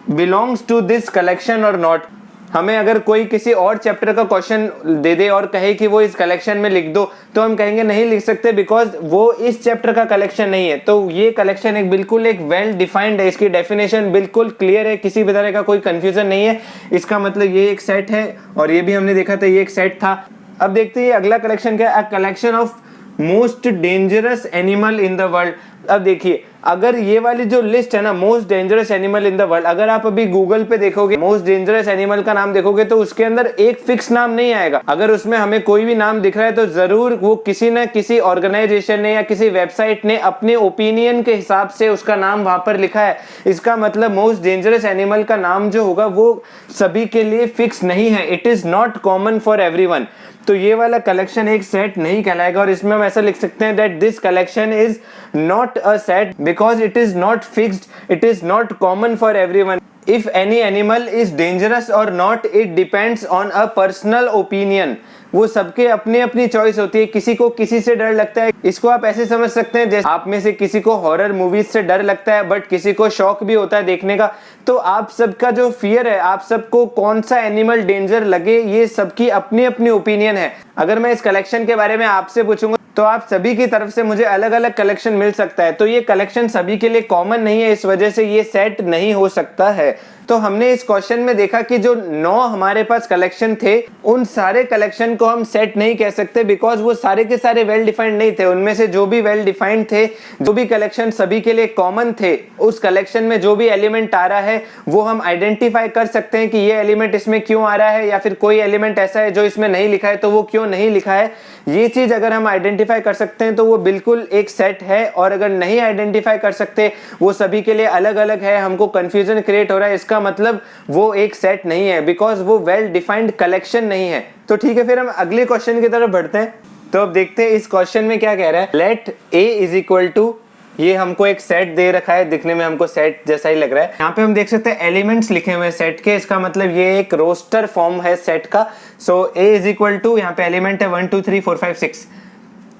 belongs to this collection or not. हमें अगर कोई किसी और चैप्टर का क्वेश्चन दे दे और कहे कि वो इस कलेक्शन में लिख दो, तो हम कहेंगे नहीं लिख सकते बिकॉज वो इस चैप्टर का कलेक्शन नहीं है। तो ये कलेक्शन एक बिल्कुल एक वेल डिफाइंड है, इसकी डेफिनेशन बिल्कुल क्लियर है, किसी भी तरह का कोई कंफ्यूजन नहीं है। इसका मतलब ये एक सेट है, और ये भी हमने देखा था ये एक सेट था। अब देखते हैं अगला कलेक्शन क्या है, a collection of most dangerous animal in the world. अब देखिए अगर ये वाली जो लिस्ट है ना, most dangerous animal in the world, अगर आप अभी गूगल पे देखोगे मोस्ट डेंजरस एनिमल का नाम देखोगे तो उसके अंदर एक फिक्स नाम नहीं आएगा। अगर उसमें हमें कोई भी नाम दिख रहा है तो जरूर वो किसी न किसी ऑर्गेनाइजेशन ने या किसी वेबसाइट ने अपने ओपिनियन के हिसाब से उसका नाम वहां पर लिखा है। इसका मतलब मोस्ट डेंजरस एनिमल का नाम जो होगा वो सभी के लिए फिक्स नहीं है, it is not common for everyone. तो ये वाला कलेक्शन एक सेट नहीं कहलाएगा, और इसमें हम ऐसा लिख सकते हैं that this collection is not a set because it is not fixed, it is not common for everyone. If any animal is dangerous or not, it depends on a personal opinion. वो सबके अपनी अपनी choice होती है, किसी को किसी से डर लगता है। इसको आप ऐसे समझ सकते हैं जैसे आप में से किसी को हॉरर मूवीज से डर लगता है बट किसी को शौक भी होता है देखने का। तो आप सबका जो फियर है, आप सबको कौन सा एनिमल डेंजर लगे, ये सबकी अपनी अपनी ओपिनियन है। अगर मैं इस कलेक्शन के बारे में आपसे पूछूंगा तो आप सभी की तरफ से मुझे अलग अलग कलेक्शन मिल सकता है। तो ये कलेक्शन सभी के लिए कॉमन नहीं है, इस वजह से ये सेट नहीं हो सकता है। तो हमने इस क्वेश्चन में देखा कि जो 9 हमारे पास कलेक्शन थे, उन सारे कलेक्शन को हम सेट नहीं कह सकते, बिकॉज वो सारे के सारे वेल डिफाइंड नहीं थे। उनमें से जो भी वेल डिफाइंड थे, जो भी कलेक्शन सभी के लिए कॉमन थे, उस कलेक्शन में जो भी एलिमेंट आ रहा है वो हम आइडेंटिफाई कर सकते हैं कि ये एलिमेंट इसमें क्यों आ रहा है, या फिर कोई एलिमेंट ऐसा है जो इसमें नहीं लिखा है तो वो क्यों नहीं लिखा है। ये चीज अगर हम आइडेंटिफाई कर सकते हैं तो वो बिल्कुल एक सेट है, और अगर नहीं आइडेंटिफाई कर सकते, वो सभी के लिए अलग अलग है, हमको कंफ्यूजन क्रिएट हो रहा है, इसका मतलब वो एक सेट नहीं है, बिकॉज वो वेल डिफाइंड कलेक्शन नहीं है। तो ठीक है, फिर हम अगले क्वेश्चन की तरफ बढ़ते हैं। तो अब देखते हैं इस क्वेश्चन में क्या कह रहा है। Let A is equal to, ये हमको एक सेट दे रखा है, दिखने में हमको सेट जैसा ही लग रहा है। यहाँ पे हम देख सकते हैं एलिमेंट्स लिखे हुए हैं सेट के, इसका मतलब ये एक रोस्टर फॉर्म है सेट का। सो A इज इक्वल टू, यहाँ पे एलिमेंट है 1 2 3 4 5 6,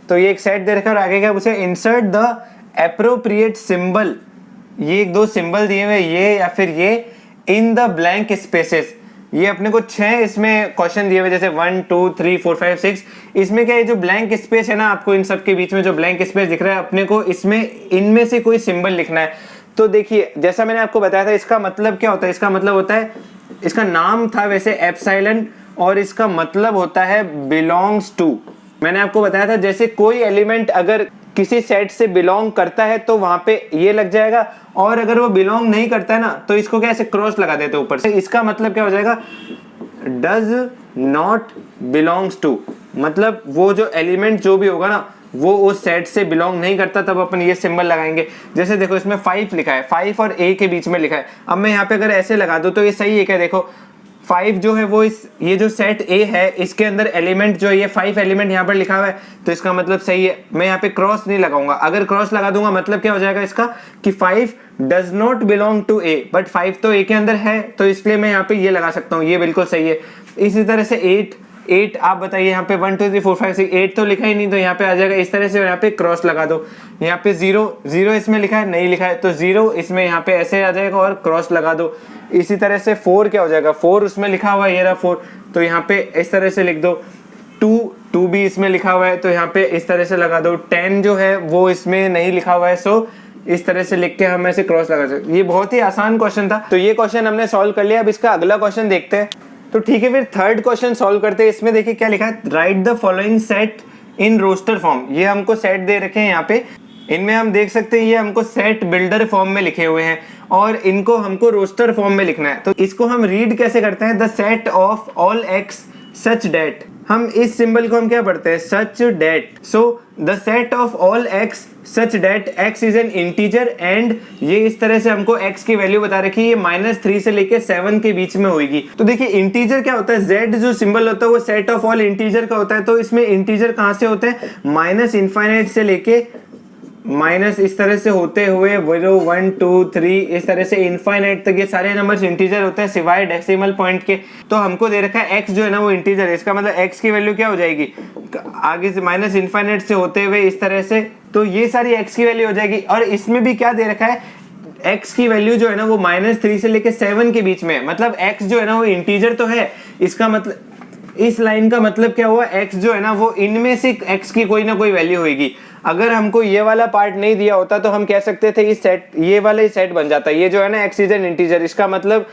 तो ये एक सेट दे रखा है। और आगे क्या पूछे, इंसर्ट द एप्रोप्रिएट सिंबल, ये एक दो सिंबल दिए हुए, ये या फिर ये, इन द ब्लैंक स्पेसेस। ये अपने को 6 इसमें क्वेश्चन दिए हुए, जैसे 1 2 3 4 5 6। इसमें क्या है, जो ब्लैंक स्पेस है ना, आपको इन सब के बीच में जो ब्लैंक स्पेस दिख रहा है, अपने को इसमें इनमें से कोई सिंबल लिखना है। तो देखिए, जैसा मैंने आपको बताया था, इसका मतलब क्या होता है, इसका मतलब होता है, इसका नाम था वैसे एप्सिलॉन, और इसका मतलब होता है बिलोंग्स टू। मैंने आपको बताया था जैसे कोई एलिमेंट अगर किसी सेट से बिलोंग करता है तो वहां पे ये लग जाएगा, और अगर वो बिलोंग नहीं करता है ना तो इसको क्या ऐसे क्रॉस लगा देते ऊपर से। इसका मतलब क्या हो जाएगा, डज नॉट बिलोंग्स टू, मतलब वो जो एलिमेंट जो भी होगा ना वो उस सेट से बिलोंग नहीं करता, तब अपन ये सिंबल लगाएंगे। जैसे देखो इसमें 5 लिखा है, 5 और A के बीच में लिखा है। अब मैं यहाँ पे अगर ऐसे लगा दूं तो ये सही है क्या, देखो 5 जो है वो ये जो सेट A है, इसके अंदर एलिमेंट जो ये 5 एलिमेंट यहाँ पर लिखा हुआ है, तो इसका मतलब सही है। मैं यहाँ पे क्रॉस नहीं लगाऊंगा, अगर क्रॉस लगा दूंगा मतलब क्या हो जाएगा इसका, कि 5 does not belong to A, but 5 तो A के अंदर है, तो इसलिए मैं यहाँ पे ये लगा सकता हूँ, ये बिल्कुल सही है। इसी तरह से 8 आप बताइए, यहाँ पे 1 2 3 4 5 6, 8 तो लिखा ही नहीं, तो यहाँ पे आ जाएगा इस तरह से, यहाँ पे क्रॉस लगा दो। यहाँ पे 0 इसमें लिखा है, नहीं लिखा है, तो 0 इसमें यहाँ पे ऐसे आ जाएगा और क्रॉस लगा दो। इसी तरह से 4 क्या हो जाएगा, 4 उसमें लिखा हुआ है, ये रहा 4, तो यहाँ पे इस तरह से लिख दो। 2 भी इसमें लिखा हुआ है, तो यहाँ पे इस तरह से लगा दो। 10 जो है वो इसमें नहीं लिखा हुआ है, सो इस तरह से लिख के हम ऐसे क्रॉस लगा सकते। ये बहुत ही आसान क्वेश्चन था, तो ये क्वेश्चन हमने सॉल्व कर लिया। अब इसका अगला क्वेश्चन देखते हैं। तो ठीक है, फिर थर्ड क्वेश्चन सॉल्व करते हैं। इसमें देखिए क्या लिखा है, write the following set in roster form. ये हमको सेट दे रखे हैं यहाँ पे, इनमें हम देख सकते हैं ये हमको सेट बिल्डर फॉर्म में लिखे हुए हैं, और इनको हमको रोस्टर फॉर्म में लिखना है। तो इसको हम रीड कैसे करते हैं, the set of all X such that. हम इस सिंबल को हम क्या पढ़ते हैं, such that. So the set of all X such that X is an integer, and ये इस तरह से हमको एक्स की वैल्यू बता रखी है, ये -3 से लेके 7 के बीच में होगी। तो देखिए इंटीजर क्या होता है, z जो सिंबल होता है वो सेट ऑफ ऑल इंटीजर का होता है। तो इसमें इंटीजर कहां से होते हैं, -∞ से लेके माइनस इस तरह से होते हुए 0 1 2 3 इस तरह से इनफाइनाइट तक ये सारे नंबर्स इंटीजर होते हैं सिवाय डेसिमल पॉइंट के। तो हमको दे रखा है x जो है ना वो इंटीजर है, इसका मतलब x की वैल्यू क्या हो जाएगी, आगे से -∞ से होते हुए इस तरह से, तो ये सारी x की वैल्यू हो जाएगी। और इसमें भी क्या दे रखा है, x की वैल्यू जो है ना वो -3 से लेके 7 के बीच में, मतलब x जो है ना वो इंटीजर तो है, इसका मतलब इस लाइन का मतलब क्या हुआ, x जो है ना वो इनमें से x की कोई ना कोई वैल्यू होगी। अगर हमको ये वाला पार्ट नहीं दिया होता तो हम कह सकते थे इस सेट, ये वाला ही सेट बन जाता, ये जो है ना x इज एन इंटीजर, इसका मतलब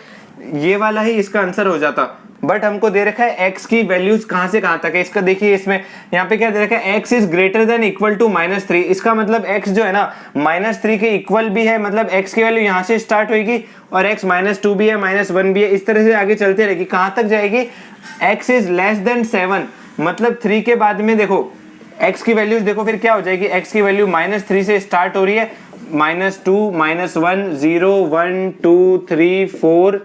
ये वाला ही इसका आंसर हो जाता। बट हमको दे रखा है x की वैल्यूज कहां से कहां तक है, इसका देखिए इसमें यहाँ पे क्या दे रखा है, x is greater than equal to -3, इसका मतलब x जो है ना -3 के इक्वल भी है, मतलब x की वैल्यू यहाँ से स्टार्ट होगी, और x -2 भी है, -1 भी है, इस तरह से आगे चलते रहेगी। कहां तक जाएगी, x इज लेस देन 7, मतलब 3 के बाद में देखो x की वैल्यूज देखो फिर क्या हो जाएगी, x की वैल्यू -3 से स्टार्ट हो रही है, -2 -1 0 1 2 3 4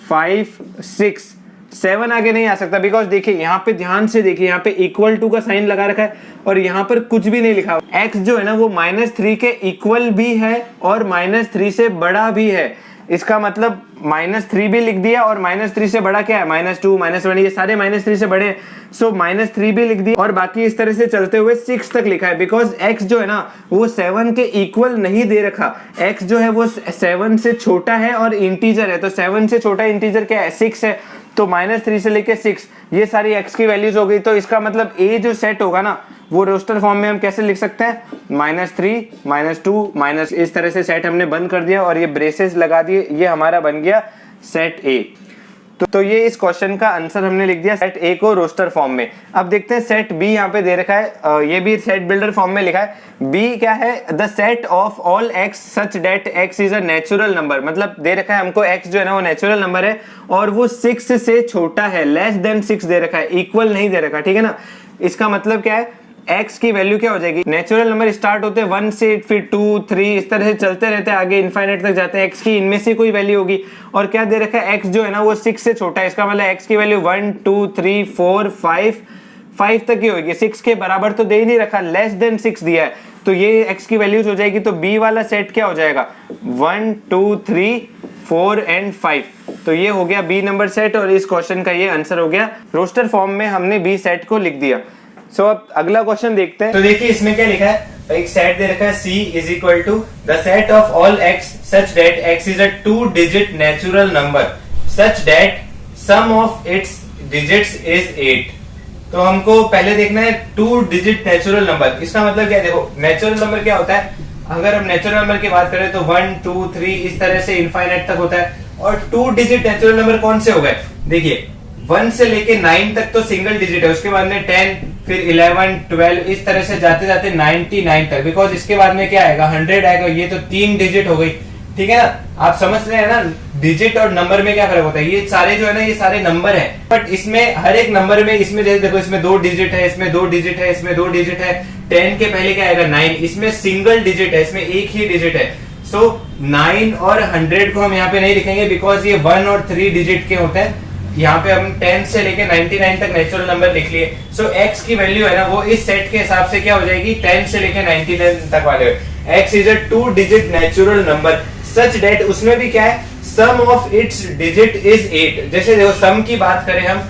5 6 7 आगे नहीं आ सकता, बिकॉज देखिए यहाँ पे ध्यान से देखिए, यहाँ पे इक्वल टू का साइन लगा रखा है और यहाँ पर कुछ भी नहीं लिखा। x जो है ना वो -3 के इक्वल भी है और -3 से बड़ा भी है, इसका मतलब -3 भी लिख दिया, और -3 से बड़ा क्या है, -2 -1, ये सारे -3 से बड़े हैं, सो -3 भी लिख दिया, और बाकी इस तरह से चलते हुए 6 तक लिखा है, बिकॉज x जो है ना वो 7 के इक्वल नहीं दे रखा, x जो है वो 7 से छोटा है और इंटीजर है, तो 7 से छोटा इंटीजर क्या है, 6 है, तो -3 से लेके 6 ये सारी x की वैल्यूज हो गई। तो इसका मतलब a जो सेट होगा ना वो रोस्टर फॉर्म में हम कैसे लिख सकते हैं, -3 -2 माइनस, इस तरह से सेट हमने बंद कर दिया और ये ब्रेसेस लगा दिए, ये हमारा बन गया सेट A। तो ये इस क्वेश्चन का आंसर हमने लिख दिया सेट A को रोस्टर फॉर्म में। अब देखते हैं सेट B यहाँ पे दे रखा है, ये भी सेट बिल्डर फॉर्म में लिखा है। B क्या है, the set of all x such that x is a natural number, मतलब दे रखा है हमको x जो है ना वो नेचुरल नंबर है और वो 6 से छोटा है, लेस देन 6 दे रखा है, इक्वल नहीं दे रखा, ठीक है ना। इसका मतलब क्या है, x की वैल्यू क्या हो जाएगी, नेचुरल नंबर स्टार्ट होते हैं 1 से, फिर 2 3 इस तरह से चलते रहते हैं, आगे इनफाइनाइट तक जाते हैं, x की इनमें से कोई वैल्यू होगी। और क्या दे रखा है, x जो है ना वो 6 से छोटा है, इसका मतलब x की वैल्यू 1 2 3 4 5 तक ही होगी, 6 के बराबर तो दे ही नहीं रखा, लेस देन 6 दिया है, तो ये x की वैल्यूज हो जाएगी। तो b वाला सेट क्या हो जाएगा, 1 2 3 4 एंड 5, तो ये हो गया b नंबर सेट और इस क्वेश्चन का ये आंसर हो गया। रोस्टर फॉर्म में हमने b सेट को लिख दिया। सो अब अगला क्वेश्चन देखते हैं। तो देखिए इसमें क्या लिखा है, एक सेट दे रखा है C is equal to the set of all x such that x is a 2 digit natural number such that sum of its digits is 8। तो हमको पहले देखना है 2 डिजिट नेचुरल नंबर, इसका मतलब क्या है, देखो नेचुरल नंबर क्या होता है, अगर हम नेचुरल नंबर की बात करें तो 1 2 3 इस तरह से इनफाइनाइट तक होता है। और 2 डिजिट नेचुरल नंबर कौन से हो गए, देखिए 1 से लेके 9 तक तो सिंगल डिजिट है, उसके बाद में 10 फिर 11 12 इस तरह से जाते जाते 99 तक, बिकॉज इसके बाद में क्या आएगा 100 आएगा, ये तो 3 डिजिट हो गई, ठीक है ना। आप समझ रहे हैं ना डिजिट और नंबर में क्या फर्क होता है, ये सारे जो है ना ये सारे नंबर है, बट इसमें हर एक नंबर में, इसमें जैसे देखो इसमें 2 डिजिट है, इसमें 2 डिजिट है, इसमें 2 डिजिट है, 10 के पहले क्या आएगा 9, इसमें सिंगल डिजिट है, इसमें एक ही डिजिट है। सो 9 और 100 को हम यहाँ पे नहीं लिखेंगे बिकॉज ये 1 और 3 डिजिट के होते हैं, यहाँ पे हम 10 से लेके 99 तक नेचुरल नंबर लिख लिए। सो x की वैल्यू है ना वो इस सेट के हिसाब से क्या हो जाएगी, 10 से लेके 99 तक वाले, x is a 2 digit natural number such that, उसमें भी क्या है sum of its digit is 8। जैसे देखो सम की बात करें हम,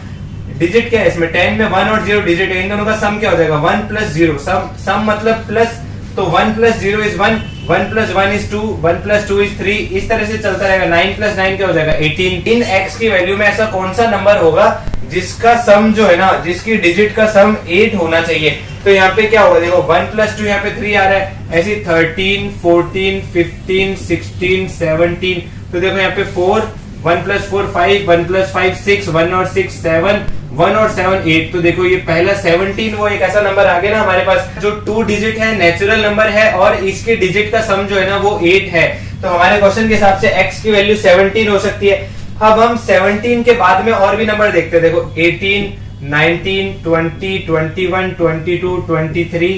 डिजिट क्या है इसमें 10 में 1 और 0 डिजिट है, इन दोनों का सम क्या हो जाएगा 1 प्लस 0, सम मतलब प्लस, तो 1 plus 0 is 1, 1 plus 1 is 2, 1 plus 2 is 3, इस तरह से चलता रहेगा। 9 प्लस 9 क्या हो जाएगा 18। इन x की वैल्यू में ऐसा कौन सा नंबर होगा जिसका सम जो है ना, जिसकी डिजिट का सम 8 होना चाहिए। तो यहाँ पे क्या होगा, देखो 1 प्लस 2 यहाँ पे 3 आ रहा है, ऐसे 13 14 15 16 17, तो देखो यहाँ पे 4 1 प्लस 4 5, 1 प्लस 5 6, 1 और 6 7, 1 और 7 8, तो देखो ये पहला 17 वो एक ऐसा नंबर आ गया ना हमारे पास जो 2 डिजिट है, नेचुरल नंबर है और इसके डिजिट का सम जो है ना वो 8 है। तो हमारे क्वेश्चन के हिसाब से x की वैल्यू 17 हो सकती है। अब हम 17 के बाद में और भी नंबर देखते हैं, देखो 18 19 20 21 22 23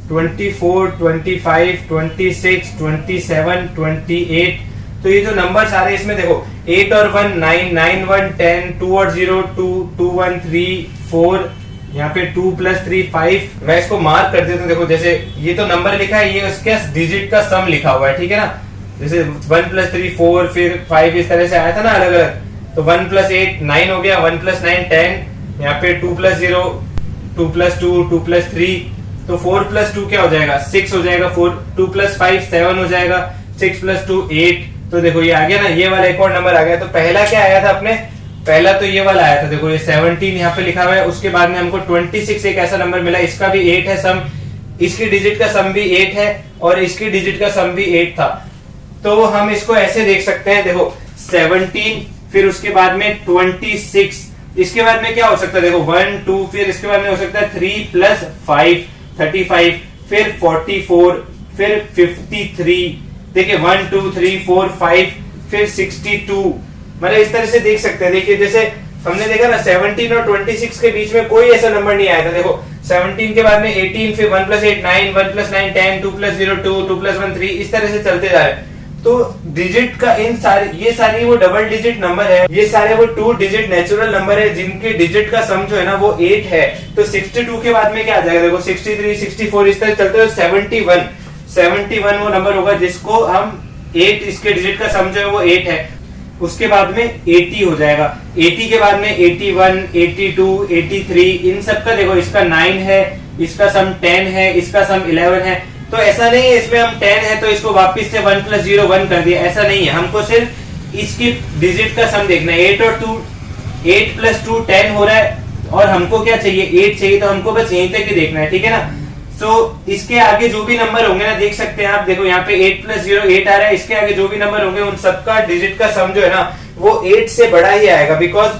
24 25 26 27 28, तो ये जो नंबर्स आ रहे हैं इसमें देखो 8 और 1 9 9 1 10 2 और 0 2 2 1 3 4, यहाँ पे 2 प्लस 3 5, मैं इसको मार्क कर देता हूँ। देखो जैसे ये तो नंबर लिखा है, ये उसके डिजिट का सम लिखा हुआ है, ठीक है ना। जैसे 1 प्लस 3 4 फिर 5 इस तरह से आया था ना अलग अलग, तो 1 प्लस 8 9 हो गया, 1 प्लस 9 10, यहाँ पे 2 प्लस 0 2 प्लस 2 2 प्लस 3, तो 4 प्लस 2 क्या हो जाएगा 6 हो जाएगा, 2 प्लस 5 7 हो जाएगा, 6 प्लस 2 8, तो देखो ये आ गया ना, ये वाला एक और नंबर आ गया। तो पहला क्या आया था अपने, पहला तो ये वाला आया था, देखो ये 17 यहाँ पे लिखा हुआ है, उसके बाद में हमको 26 एक ऐसा नंबर मिला, इसका भी 8 है सम, इसकी डिजिट का सम भी 8 है और इसकी डिजिट का सम भी 8 था। तो हम इसको ऐसे देख सकते हैं, देखो 17 फिर उसके बाद में 26, इसके बाद में क्या हो सकता है, देखो 1 2 फिर इसके बाद में हो सकता है 3 प्लस 5 35, फिर 44 फिर 53, देखिए 1 2 3 4 5 फिर 62, मतलब इस तरह से देख सकते हैं। देखिए जैसे हमने देखा ना 17 और 26 के बीच में कोई ऐसा नंबर नहीं आया था, देखो 17 के बाद में 18 फिर 1 प्लस 8 9, 1 प्लस 9 10, 2 प्लस 0 2, 2 प्लस 1 3, इस तरह से चलते जा रहे हैं। तो डिजिट का इन सारे, ये सारी वो डबल डिजिट नंबर है, ये सारे वो 2 डिजिट नेचुरल नंबर है जिनके डिजिट का सम जो है ना वो 8 है। तो 62 के बाद में क्या आ जाएगा, देखो 63 64 इस तरह चलते हुए 71 वो नंबर होगा जिसको हम 8, इसके डिजिट का सम जो है वो 8 है। उसके बाद में 80 हो जाएगा, 80 के बाद में 81 82 83, इन सब का देखो इसका 9 है, इसका सम 10 है, इसका सम 11 है। तो ऐसा नहीं है इसमें हम 10 है तो इसको वापस से 1 प्लस 0 1 कर दिया, ऐसा नहीं है, हमको सिर्फ इसकी डिजिट का सम देखना है। 8 और 2 8 प्लस 2 10 हो रहा है और हमको क्या चाहिए 8 चाहिए, तो हमको बस यहीं तक ही देखना है, ठीक है ना। सो इसके आगे जो भी नंबर होंगे ना, देख सकते हैं आप, देखो यहाँ पे 8 प्लस 0 8 आ रहा है, इसके आगे जो भी नंबर होंगे उन सबका डिजिट का सम जो है ना वो 8 से बड़ा ही आएगा, बिकॉज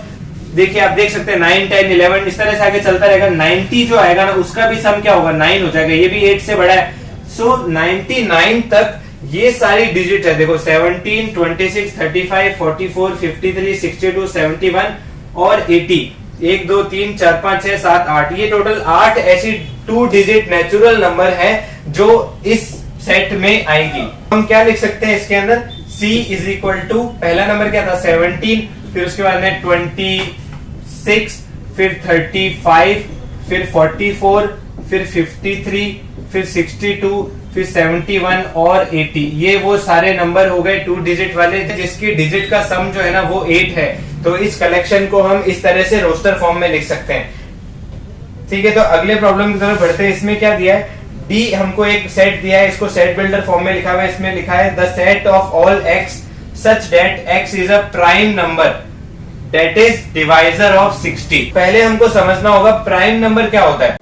देखिए आप देख सकते हैं 9 10 11 इस तरह से आगे चलता रहेगा। 90 जो आएगा ना उसका भी सम क्या होगा 9 हो जाएगा, ये भी 8 से बड़ा है। सो 99 तक ये सारी डिजिट है, देखो 17 26 35 44 53 62 71 और 80, 1 2 3 4 5 6 7 8, ये टोटल 8 ऐसी 2 डिजिट नेचुरल नंबर है जो इस सेट में आएगी। हम क्या लिख सकते हैं इसके अंदर, C इज इक्वल टू, पहला नंबर क्या था 17, फिर उसके बाद में 26, फिर 35, फिर 44, फिर 53, फिर 62, फिर 71 और 80, ये वो सारे नंबर हो गए 2 डिजिट वाले जिसकी डिजिट का सम जो है ना वो 8 है। तो इस कलेक्शन को हम इस तरह से रोस्टर फॉर्म में लिख सकते हैं, ठीक है। तो अगले प्रॉब्लम की तरफ बढ़ते हैं। इसमें क्या दिया है, D हमको एक सेट दिया है, इसको सेट बिल्डर फॉर्म में लिखा हुआ है। इसमें लिखा है the set of all x such that x is a prime number that is divisor of 60। पहले हमको समझना होगा प्राइम नंबर क्या होता है।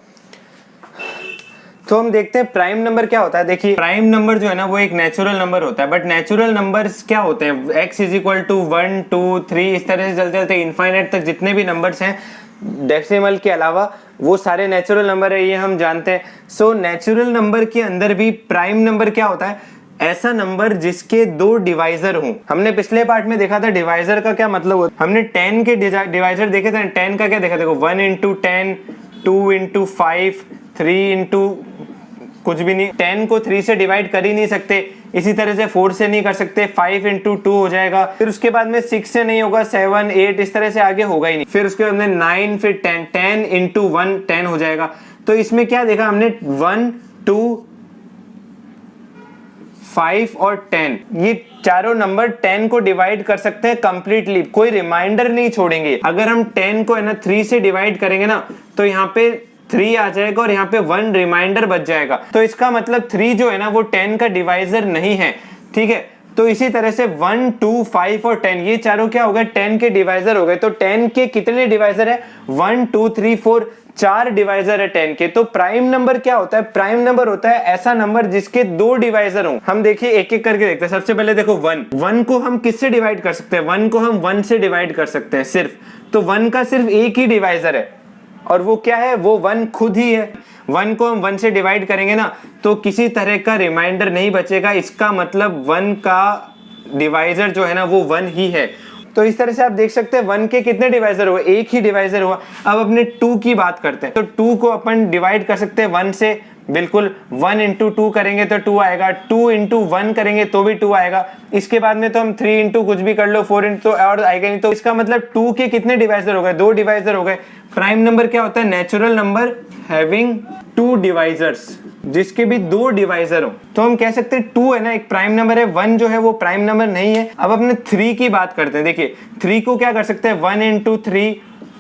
तो हम देखते हैं प्राइम नंबर क्या होता है। देखिए प्राइम नंबर जो है ना वो एक नेचुरल नंबर होता है, बट नेचुरल नंबर्स क्या होते हैं, x इज इक्वल टू 1 2 3 इस तरह से चलते चलते इनफाइनाइट तक जितने भी नंबर्स हैं डेसिमल के अलावा वो सारे नेचुरल नंबर है, ये हम जानते हैं। सो नेचुरल नंबर के अंदर भी प्राइम नंबर क्या होता है, ऐसा नंबर जिसके 2 डिवाइजर हों। हमने पिछले पार्ट में देखा था डिवाइजर का क्या मतलब होता है, हमने 10 के डिवाइजर देखे थे। 10 का क्या देखा, देखो 1 इंटू 10, 2 इंटू 5, 3 इंटू कुछ भी नहीं, 10 को 3 से डिवाइड कर ही नहीं सकते, इसी तरह से 4 से नहीं कर सकते, 5 इंटू 2 हो जाएगा, फिर उसके बाद में 6 से नहीं होगा, 7 8 इस तरह से आगे होगा ही नहीं, फिर उसके बाद में 9, फिर 10 10 इंटू 1 10 हो जाएगा। तो इसमें क्या देखा हमने 1 2 5 और 10, ये चारों नंबर 10 को डिवाइड कर सकते हैं कंप्लीटली, कोई रिमाइंडर नहीं छोड़ेंगे। अगर हम 10 को है ना 3 से डिवाइड करेंगे ना तो यहाँ पे 3 आ जाएगा और यहाँ पे 1 रिमाइंडर बच जाएगा। तो इसका मतलब 3 जो है ना वो 10 का डिवाइजर नहीं है, ठीक है। तो इसी तरह से 1 2 5 और 10 ये चारों क्या हो गए 10 के डिवाइजर हो गए। तो 10 के कितने डिवाइजर है, 1 2 3 4, 4 डिवाइजर है 10 के। तो प्राइम नंबर क्या होता है, प्राइम नंबर होता है ऐसा नंबर जिसके 2 डिवाइजर हो। हम देखिए एक एक करके देखते हैं। सबसे पहले देखो 1 को हम किससे डिवाइड कर सकते हैं, 1 को हम 1 से डिवाइड कर सकते हैं सिर्फ। तो 1 का सिर्फ एक ही डिवाइजर है और वो क्या है, वो 1 खुद ही है। 1 को हम 1 से डिवाइड करेंगे ना तो किसी तरह का रिमाइंडर नहीं बचेगा, इसका मतलब 1 का डिवाइजर जो है ना वो 1 ही है। तो इस तरह से आप देख सकते हैं 1 के कितने डिवाइजर हुए, एक ही डिवाइजर हुआ। अब अपने 2 की बात करते हैं। तो 2 को अपन डिवाइड कर सकते हैं 1 से, बिल्कुल 1 इंटू 2 करेंगे तो 2 आएगा, 2 इंटू 1 करेंगे तो भी 2 आएगा। इसके बाद में तो हम 3 इंटू कुछ भी कर लो, 4 इंटू और आएगा नहीं। तो इसका मतलब 2 के कितने डिवाइजर हो गए, 2 डिवाइजर हो गए। प्राइम नंबर क्या होता है, नेचुरल नंबर हैविंग 2 डिवाइजर्स, जिसके भी 2 डिवाइजर हो। तो हम कह सकते हैं 2 है ना एक प्राइम नंबर है, 1 जो है वो प्राइम नंबर नहीं है। अब अपने 3 की बात करते हैं। देखिए 3 को क्या कर सकते हैं, 1 इंटू 3,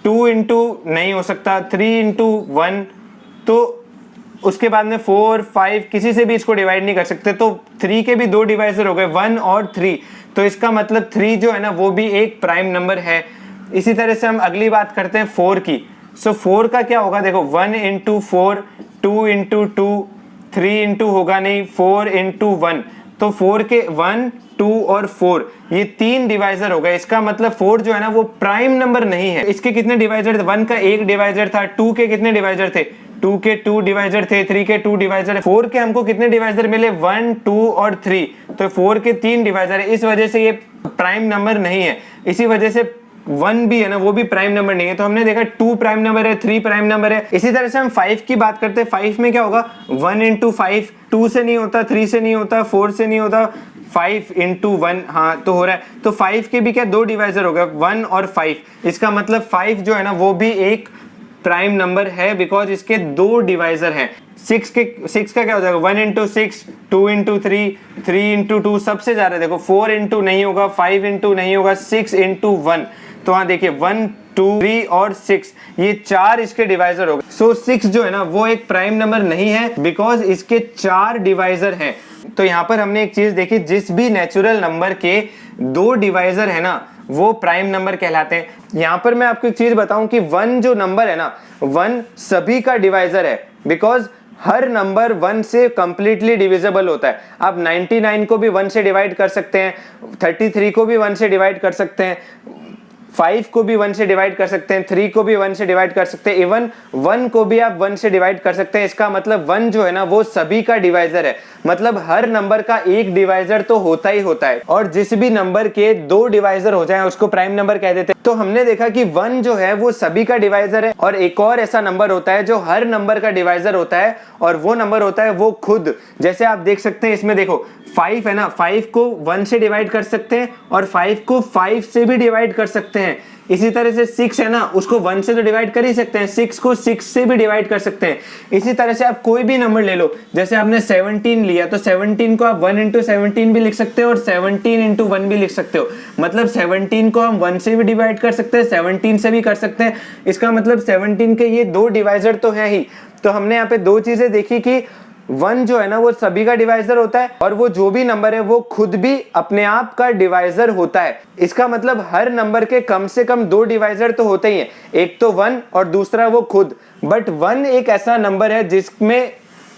2 इंटू नहीं हो सकता, 3 इंटू 1, तो उसके बाद में 4 5 किसी से भी इसको डिवाइड नहीं कर सकते। तो 3 के भी 2 डिवाइजर हो गए, 1 और 3। तो इसका मतलब 3 जो है ना वो भी एक प्राइम नंबर है। इसी तरह से हम अगली बात करते हैं 4 की। सो 4 का क्या होगा, देखो 1 इंटू 4, 2 इंटू 2, 3 इंटू होगा नहीं, 4 इंटू 1। तो 4 के 1 2 और 4 ये 3 डिवाइजर हो गए। इसका मतलब 4 जो है ना वो प्राइम नंबर नहीं है। इसके कितने डिवाइजर थे, 1 का एक डिवाइजर था, 2 के कितने डिवाइजर थे, 2 के 2 डिवाइजर थे, 3 के 2 डिवाइजर, 4 के हमको कितने डिवाइजर मिले, 1 2 और 3। तो 4 के 3 डिवाइजर है, इस वजह से ये प्राइम नंबर नहीं है। इसी वजह से 1 भी है ना वो भी प्राइम नंबर नहीं है। तो हमने देखा 2 प्राइम नंबर है, 3 प्राइम नंबर है। इसी तरह से हम 5 की बात करते हैं। 5 में क्या होगा, 1 इंटू 5, 2 से नहीं होता, 3 से नहीं होता, 4 से नहीं होता, 5 इंटू 1, हाँ तो हो रहा है। तो 5 के भी क्या 2 डिवाइजर हो गए, 1 और 5। इसका मतलब 5 जो है ना वो भी एक प्राइम नंबर है बिकॉज इसके 2 डिवाइजर हैं। 6 का क्या हो जाएगा, 1 इंटू 6, 2 इंटू 3, 3 इंटू 2, सबसे ज्यादा देखो 4 इंटू नहीं होगा, 5 इंटू नहीं होगा, 6 इंटू 1। तो हाँ देखिए 1 2 3 और 6 ये 4 इसके डिवाइजर हो गए। सो 6 जो है ना वो एक प्राइम नंबर नहीं है बिकॉज इसके 4 डिवाइजर हैं। तो यहाँ पर हमने एक चीज देखी, जिस भी नेचुरल नंबर के 2 डिवाइजर है ना वो प्राइम नंबर कहलाते हैं। यहाँ पर मैं आपको एक चीज बताऊं कि 1 जो नंबर है ना, 1 सभी का डिवाइजर है, बिकॉज हर नंबर 1 से कंप्लीटली डिविजिबल होता है। आप 99 को भी 1 से डिवाइड कर सकते हैं, 33 को भी 1 से डिवाइड कर सकते हैं, 5 को भी 1 से डिवाइड कर सकते हैं, 3 को भी 1 से डिवाइड कर सकते हैं, इवन 1 को भी आप 1 से डिवाइड कर सकते हैं। इसका मतलब 1 जो है ना वो सभी का डिवाइजर है, मतलब हर नंबर का एक डिवाइजर तो होता ही होता है। और जिस भी नंबर के 2 डिवाइजर हो जाएं उसको प्राइम नंबर कह देते हैं। तो हमने देखा कि 1 जो है वो सभी का डिवाइजर है, और एक और ऐसा नंबर होता है जो हर नंबर का डिवाइजर होता है, और वो नंबर होता है वो खुद। जैसे आप देख सकते हैं इसमें देखो 5 है ना, 5 को 1 से डिवाइड कर सकते हैं और 5 को 5 से भी डिवाइड कर सकते हैं। इसी तरह से 6 है ना, उसको 1 से तो डिवाइड कर ही सकते हैं, 6 को 6 से भी डिवाइड कर सकते हैं। इसी तरह से आप कोई भी नंबर ले लो, जैसे आपने 17 लिया तो 17 को आप 1 इंटू 17 भी लिख सकते हो और 17 इंटू 1 भी लिख सकते हो। मतलब 17 को हम 1 से भी डिवाइड कर सकते हैं, 17 से भी कर सकते हैं। इसका मतलब 17 के ये 2 डिवाइजर तो है ही। तो हमने यहाँ पे 2 चीजें देखी कि 1 जो है ना वो सभी का डिवाइजर होता है, और वो जो भी नंबर है वो खुद भी अपने आप का डिवाइजर होता है। इसका मतलब हर नंबर के कम से कम 2 डिवाइजर तो होते ही हैं, एक तो 1 और दूसरा वो खुद। बट 1 एक ऐसा नंबर है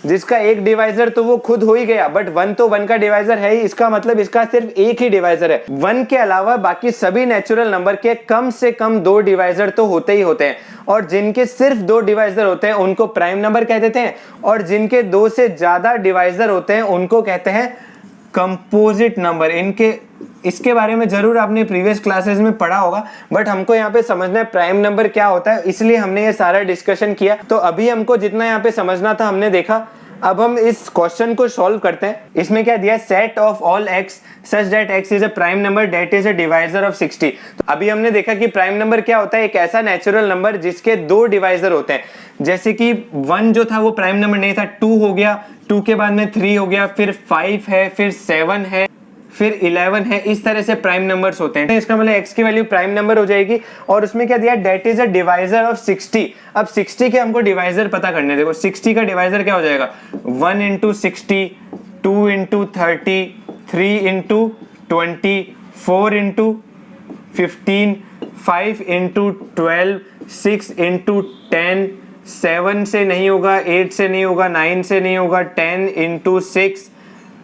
जिसका एक डिवाइजर तो वो खुद हो ही गया, बट 1 तो 1 का डिवाइजर है ही। इसका मतलब इसका सिर्फ एक ही डिवाइजर है। 1 के अलावा बाकी सभी नेचुरल नंबर के कम से कम 2 डिवाइजर तो होते ही होते हैं, और जिनके सिर्फ 2 डिवाइजर होते हैं उनको प्राइम नंबर कह देते हैं, और जिनके 2 से ज्यादा डिवाइजर होते हैं उनको कहते हैं कंपोजिट नंबर। इसके बारे में जरूर आपने प्रीवियस क्लासेस में पढ़ा होगा, बट हमको यहाँ पे समझना है प्राइम नंबर क्या होता है, इसलिए हमने ये सारा डिस्कशन किया। तो अभी हमको जितना यहाँ पे समझना था हमने देखा। अब हम इस क्वेश्चन को सॉल्व करते हैं। इसमें क्या दिया है, set of all x such that x is a prime number that is a divisor of 60। तो अभी हमने देखा कि प्राइम नंबर क्या होता है, एक ऐसा नेचुरल नंबर जिसके 2 डिवाइजर होते हैं। जैसे कि 1 जो था वो प्राइम नंबर नहीं था, 2 हो गया, 2 के बाद में 3 हो गया, फिर 5 है, फिर 7 है, फिर 11 है। इस तरह से प्राइम नंबर्स होते हैं। इसका मतलब x की वैल्यू प्राइम नंबर हो जाएगी। और उसमें क्या दिया, that is a divisor of 60। अब 60 के हमको डिवाइजर पता करने, देखो 60 का डिवाइजर क्या हो जाएगा, 1 into 60, 2 into 30, 3 into 20, 4 into 15, 5 into 12, 6 into 10, 7 से नहीं होगा, 8 से नहीं होगा, 9 से नहीं होगा, 10 इंटू 6।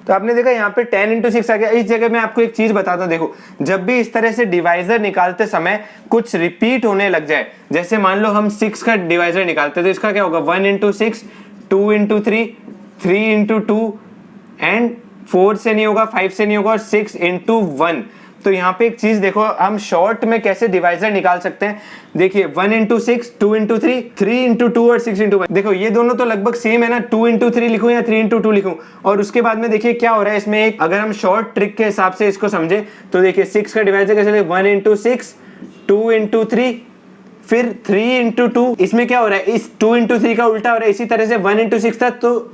तो आपने देखा यहाँ पे 10 इंटू 6 आ गया। इस जगह में आपको एक चीज बताता हूँ, देखो जब भी इस तरह से डिवाइजर निकालते समय कुछ रिपीट होने लग जाए, जैसे मान लो हम 6 का डिवाइजर निकालते तो इसका क्या होगा, 1 इंटू 6, 2 इंटू 3, 3 इंटू 2 एंड 4 से नहीं होगा, 5 से नहीं होगा, और 6 इंटू 1। तो यहाँ पे एक चीज देखो, हम शॉर्ट में कैसे डिवाइजर निकाल सकते हैं। देखिए 1 इंटू 6, 2 इंटू 3, 3 इंटू 2 और 6 इंटू 1। देखो ये दोनों तो लगभग सेम है ना, 2 इंटू 3 लिखूं या 3 इंटू 2 लिखूं। और उसके बाद में देखिए क्या हो रहा है इसमें, एक अगर हम शॉर्ट ट्रिक के हिसाब से इसको समझे तो देखिए 6 का डिवाइजर कैसे, 1 इंटू 6, 2 इंटू 3, फिर 3 इंटू 2। इसमें क्या हो रहा है, इस 2 इंटू 3 का उल्टा हो रहा है। इसी तरह से 1 इंटू 6 था, तो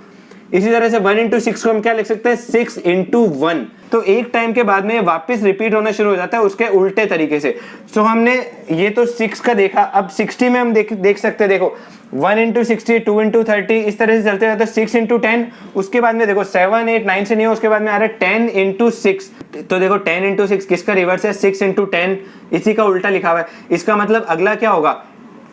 इसी तरह से 1 इंटू 6 को हम क्या लिख सकते हैं, 6 इंटू 1। तो एक टाइम के बाद में वापस रिपीट होना शुरू हो जाता है उसके उल्टे तरीके से। तो हमने ये तो 6 का देखा, अब 60 में हम देख सकते हैं, देखो 1 इंटू 60, 2 इंटू 30, इस तरह से चलते रहते हैं। 6 इंटू 10, उसके बाद में देखो 7, 8, 9 से नहीं हो, उसके बाद में आ रहा है 10 इंटू 6। तो देखो 10 इंटू 6 किसका रिवर्स है, 6 इंटू 10, इसी का उल्टा लिखा हुआ है। इसका मतलब अगला क्या होगा,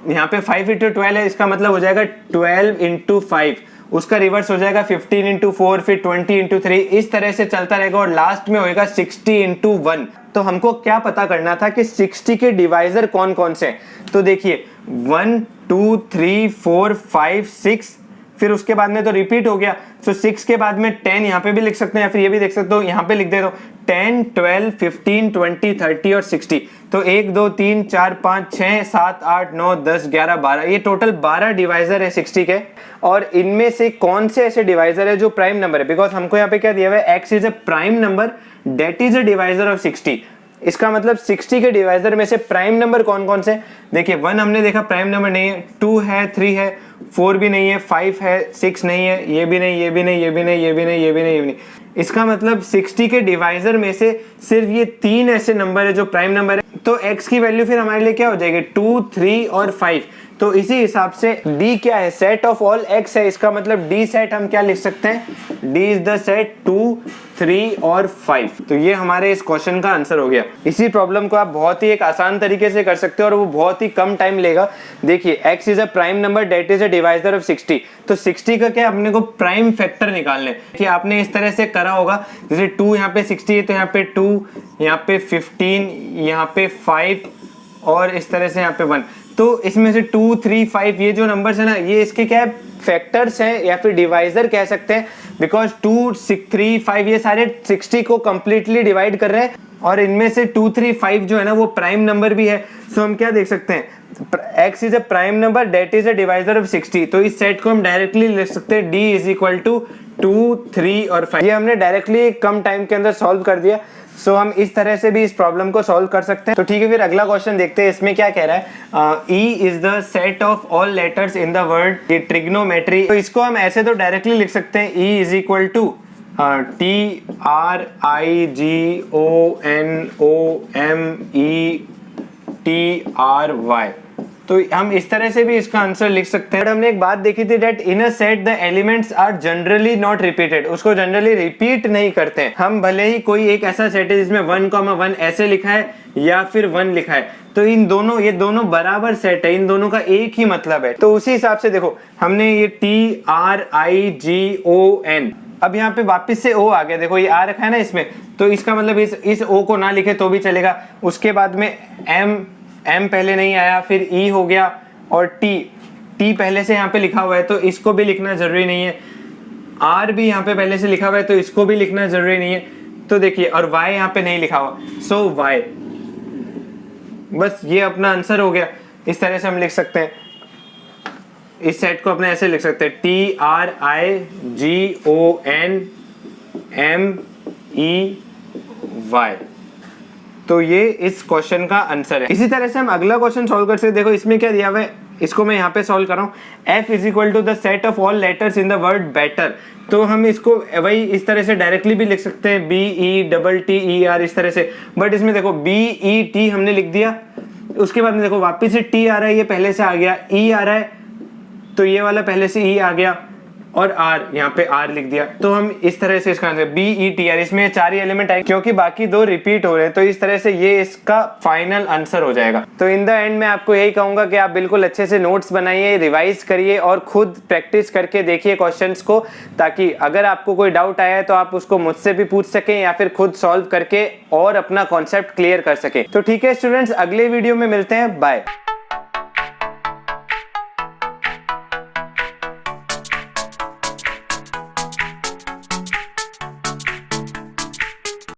यहाँ पे 5 इंटू 12 है, इसका मतलब हो जाएगा 12 इंटू 5, उसका रिवर्स हो जाएगा 15 इंटू 4, फिर 20 इंटू 3, इस तरह से चलता रहेगा और लास्ट में होएगा 60 इंटू 1। तो हमको क्या पता करना था कि 60 के डिवाइजर कौन कौन से हैं। तो देखिए 1, 2, 3, 4, 5, 6, फिर उसके बाद में तो रिपीट हो गया। तो 6 के बाद में 10 यहाँ पे भी लिख सकते हैं, या फिर ये भी देख सकते हो, यहाँ पे लिख दे दो 10, 12, 15, 20, 30 और 60। तो 1, 2, 3, 4, 5, 6, 7, 8, 9, 10, 11, 12, ये टोटल 12 डिवाइजर है 60 के। और इनमें से कौन से ऐसे डिवाइजर है जो प्राइम नंबर है, बिकॉज हमको यहाँ पे क्या दिया हुआ है, x is a prime number that is a divisor of 60। इसका मतलब 60 के डिवाइजर में से प्राइम नंबर कौन कौन से, देखिए 1 हमने देखा प्राइम नंबर नहीं है, 2 है, 3 है, 4 भी नहीं है, 5 है, 6 नहीं है, ये भी नहीं, ये भी नहीं, ये भी नहीं, ये भी नहीं, ये भी नहीं, ये भी नहीं। इसका मतलब 60 के डिवाइजर में से सिर्फ ये 3 ऐसे नंबर है जो प्राइम नंबर है। तो x की वैल्यू फिर हमारे लिए क्या हो जाएगी, 2, 3 और 5। तो इसी हिसाब से D क्या है, सेट ऑफ ऑल x है, इसका मतलब D सेट हम क्या लिख सकते हैं, D इज द सेट 2, 3 और 5। तो ये हमारे इस क्वेश्चन का आंसर हो गया। इसी प्रॉब्लम को आप बहुत ही एक आसान तरीके से कर सकते हो और वो बहुत ही कम टाइम लेगा। देखिए x is a prime number that is a divisor of 60। तो 60 का क्या, अपने को प्राइम फैक्टर निकालने कि आपने इस तरह से करा होगा, जैसे 2 यहाँ पे 60 है तो यहाँ पे 2, यहाँ पे 15, यहाँ पे 5 और इस तरह से यहाँ पे 1। तो इसमें से 2, 3, 5 ये जो नंबर्स है ना, ये इसके क्या है, फैक्टर्स हैं या फिर डिवाइजर कह सकते हैं, बिकॉज 2, 6, 3, 5 ये सारे 60 को कंप्लीटली डिवाइड कर रहे हैं और इनमें से 2, 3, 5 जो है ना वो प्राइम नंबर भी है। सो हम क्या देख सकते हैं, x is a prime number that is a divisor of 60। तो इस सेट को हम डायरेक्टली लिख सकते हैं d इज इक्वल टू 2, 3 और 5। ये हमने डायरेक्टली कम टाइम के अंदर सॉल्व कर दिया। सो हम इस तरह से भी इस प्रॉब्लम को सॉल्व कर सकते हैं। तो ठीक है, फिर अगला क्वेश्चन देखते हैं। इसमें क्या कह रहा है, E is the set of all letters in the word trigonometry. तो इसको हम ऐसे तो डायरेक्टली लिख सकते हैं, E is equal to TRIGONOMETRY। तो हम इस तरह से भी इसका आंसर लिख सकते हैं। बट हमने एक बात देखी थी, that in a set the elements are generally not repeated. उसको जनरली रिपीट नहीं करते हैं हम, भले ही कोई एक ऐसा सेट है जिसमें 1,1 ऐसे लिखा है या फिर 1 लिखा है, तो इन दोनों, ये दोनों बराबर सेट है, इन दोनों का एक ही मतलब है। तो उसी हिसाब से देखो, हमने ये TRIGON, अब यहाँ पे वापस से O आ गया, देखो ये आ रखा है ना इसमें, तो इसका मतलब इस O को ना लिखे तो भी चलेगा। उसके बाद में M पहले नहीं आया, फिर E हो गया और T पहले से यहाँ पे लिखा हुआ है तो इसको भी लिखना जरूरी नहीं है। R भी यहाँ पे पहले से लिखा हुआ है तो इसको भी लिखना जरूरी नहीं है। तो देखिए, और Y यहाँ पे नहीं लिखा हुआ, सो Y, बस ये अपना आंसर हो गया। इस तरह से हम लिख सकते हैं, इस सेट को अपने ऐसे लिख सकते हैं, TRIGONMEY। तो ये इस क्वेश्चन का आंसर है। इसी तरह से हम अगला क्वेश्चन सॉल्व कर सकते हैं। देखो इसमें क्या दिया हुआ है, इसको मैं यहाँ पे सॉल्व कर रहा हूँ। F is equal to the set of all letters in the word better. तो हम इसको वही इस तरह से डायरेक्टली भी लिख सकते हैं, BETTER इस तरह से। बट इसमें देखो BET हमने लिख दिया, उसके बाद में देखो वापिस से T आ रहा है, ये पहले से आ गया, E आ रहा है तो ये वाला पहले से E आ गया और R, यहाँ पे R लिख दिया। तो हम इस तरह से इसका आंसर BETR, इसमें 4 ही एलिमेंट आए क्योंकि बाकी 2 रिपीट हो रहे हैं, तो इस तरह से ये इसका फाइनल आंसर हो जाएगा। तो इन द एंड मैं आपको यही कहूंगा कि आप बिल्कुल अच्छे से नोट्स बनाइए, रिवाइज करिए और खुद प्रैक्टिस करके देखिए क्वेश्चंस को, ताकि अगर आपको कोई डाउट आया है तो आप उसको मुझसे भी पूछ सकें या फिर खुद सॉल्व करके और अपना कॉन्सेप्ट क्लियर कर सकें। तो ठीक है स्टूडेंट्स, अगले वीडियो में मिलते हैं, बाय।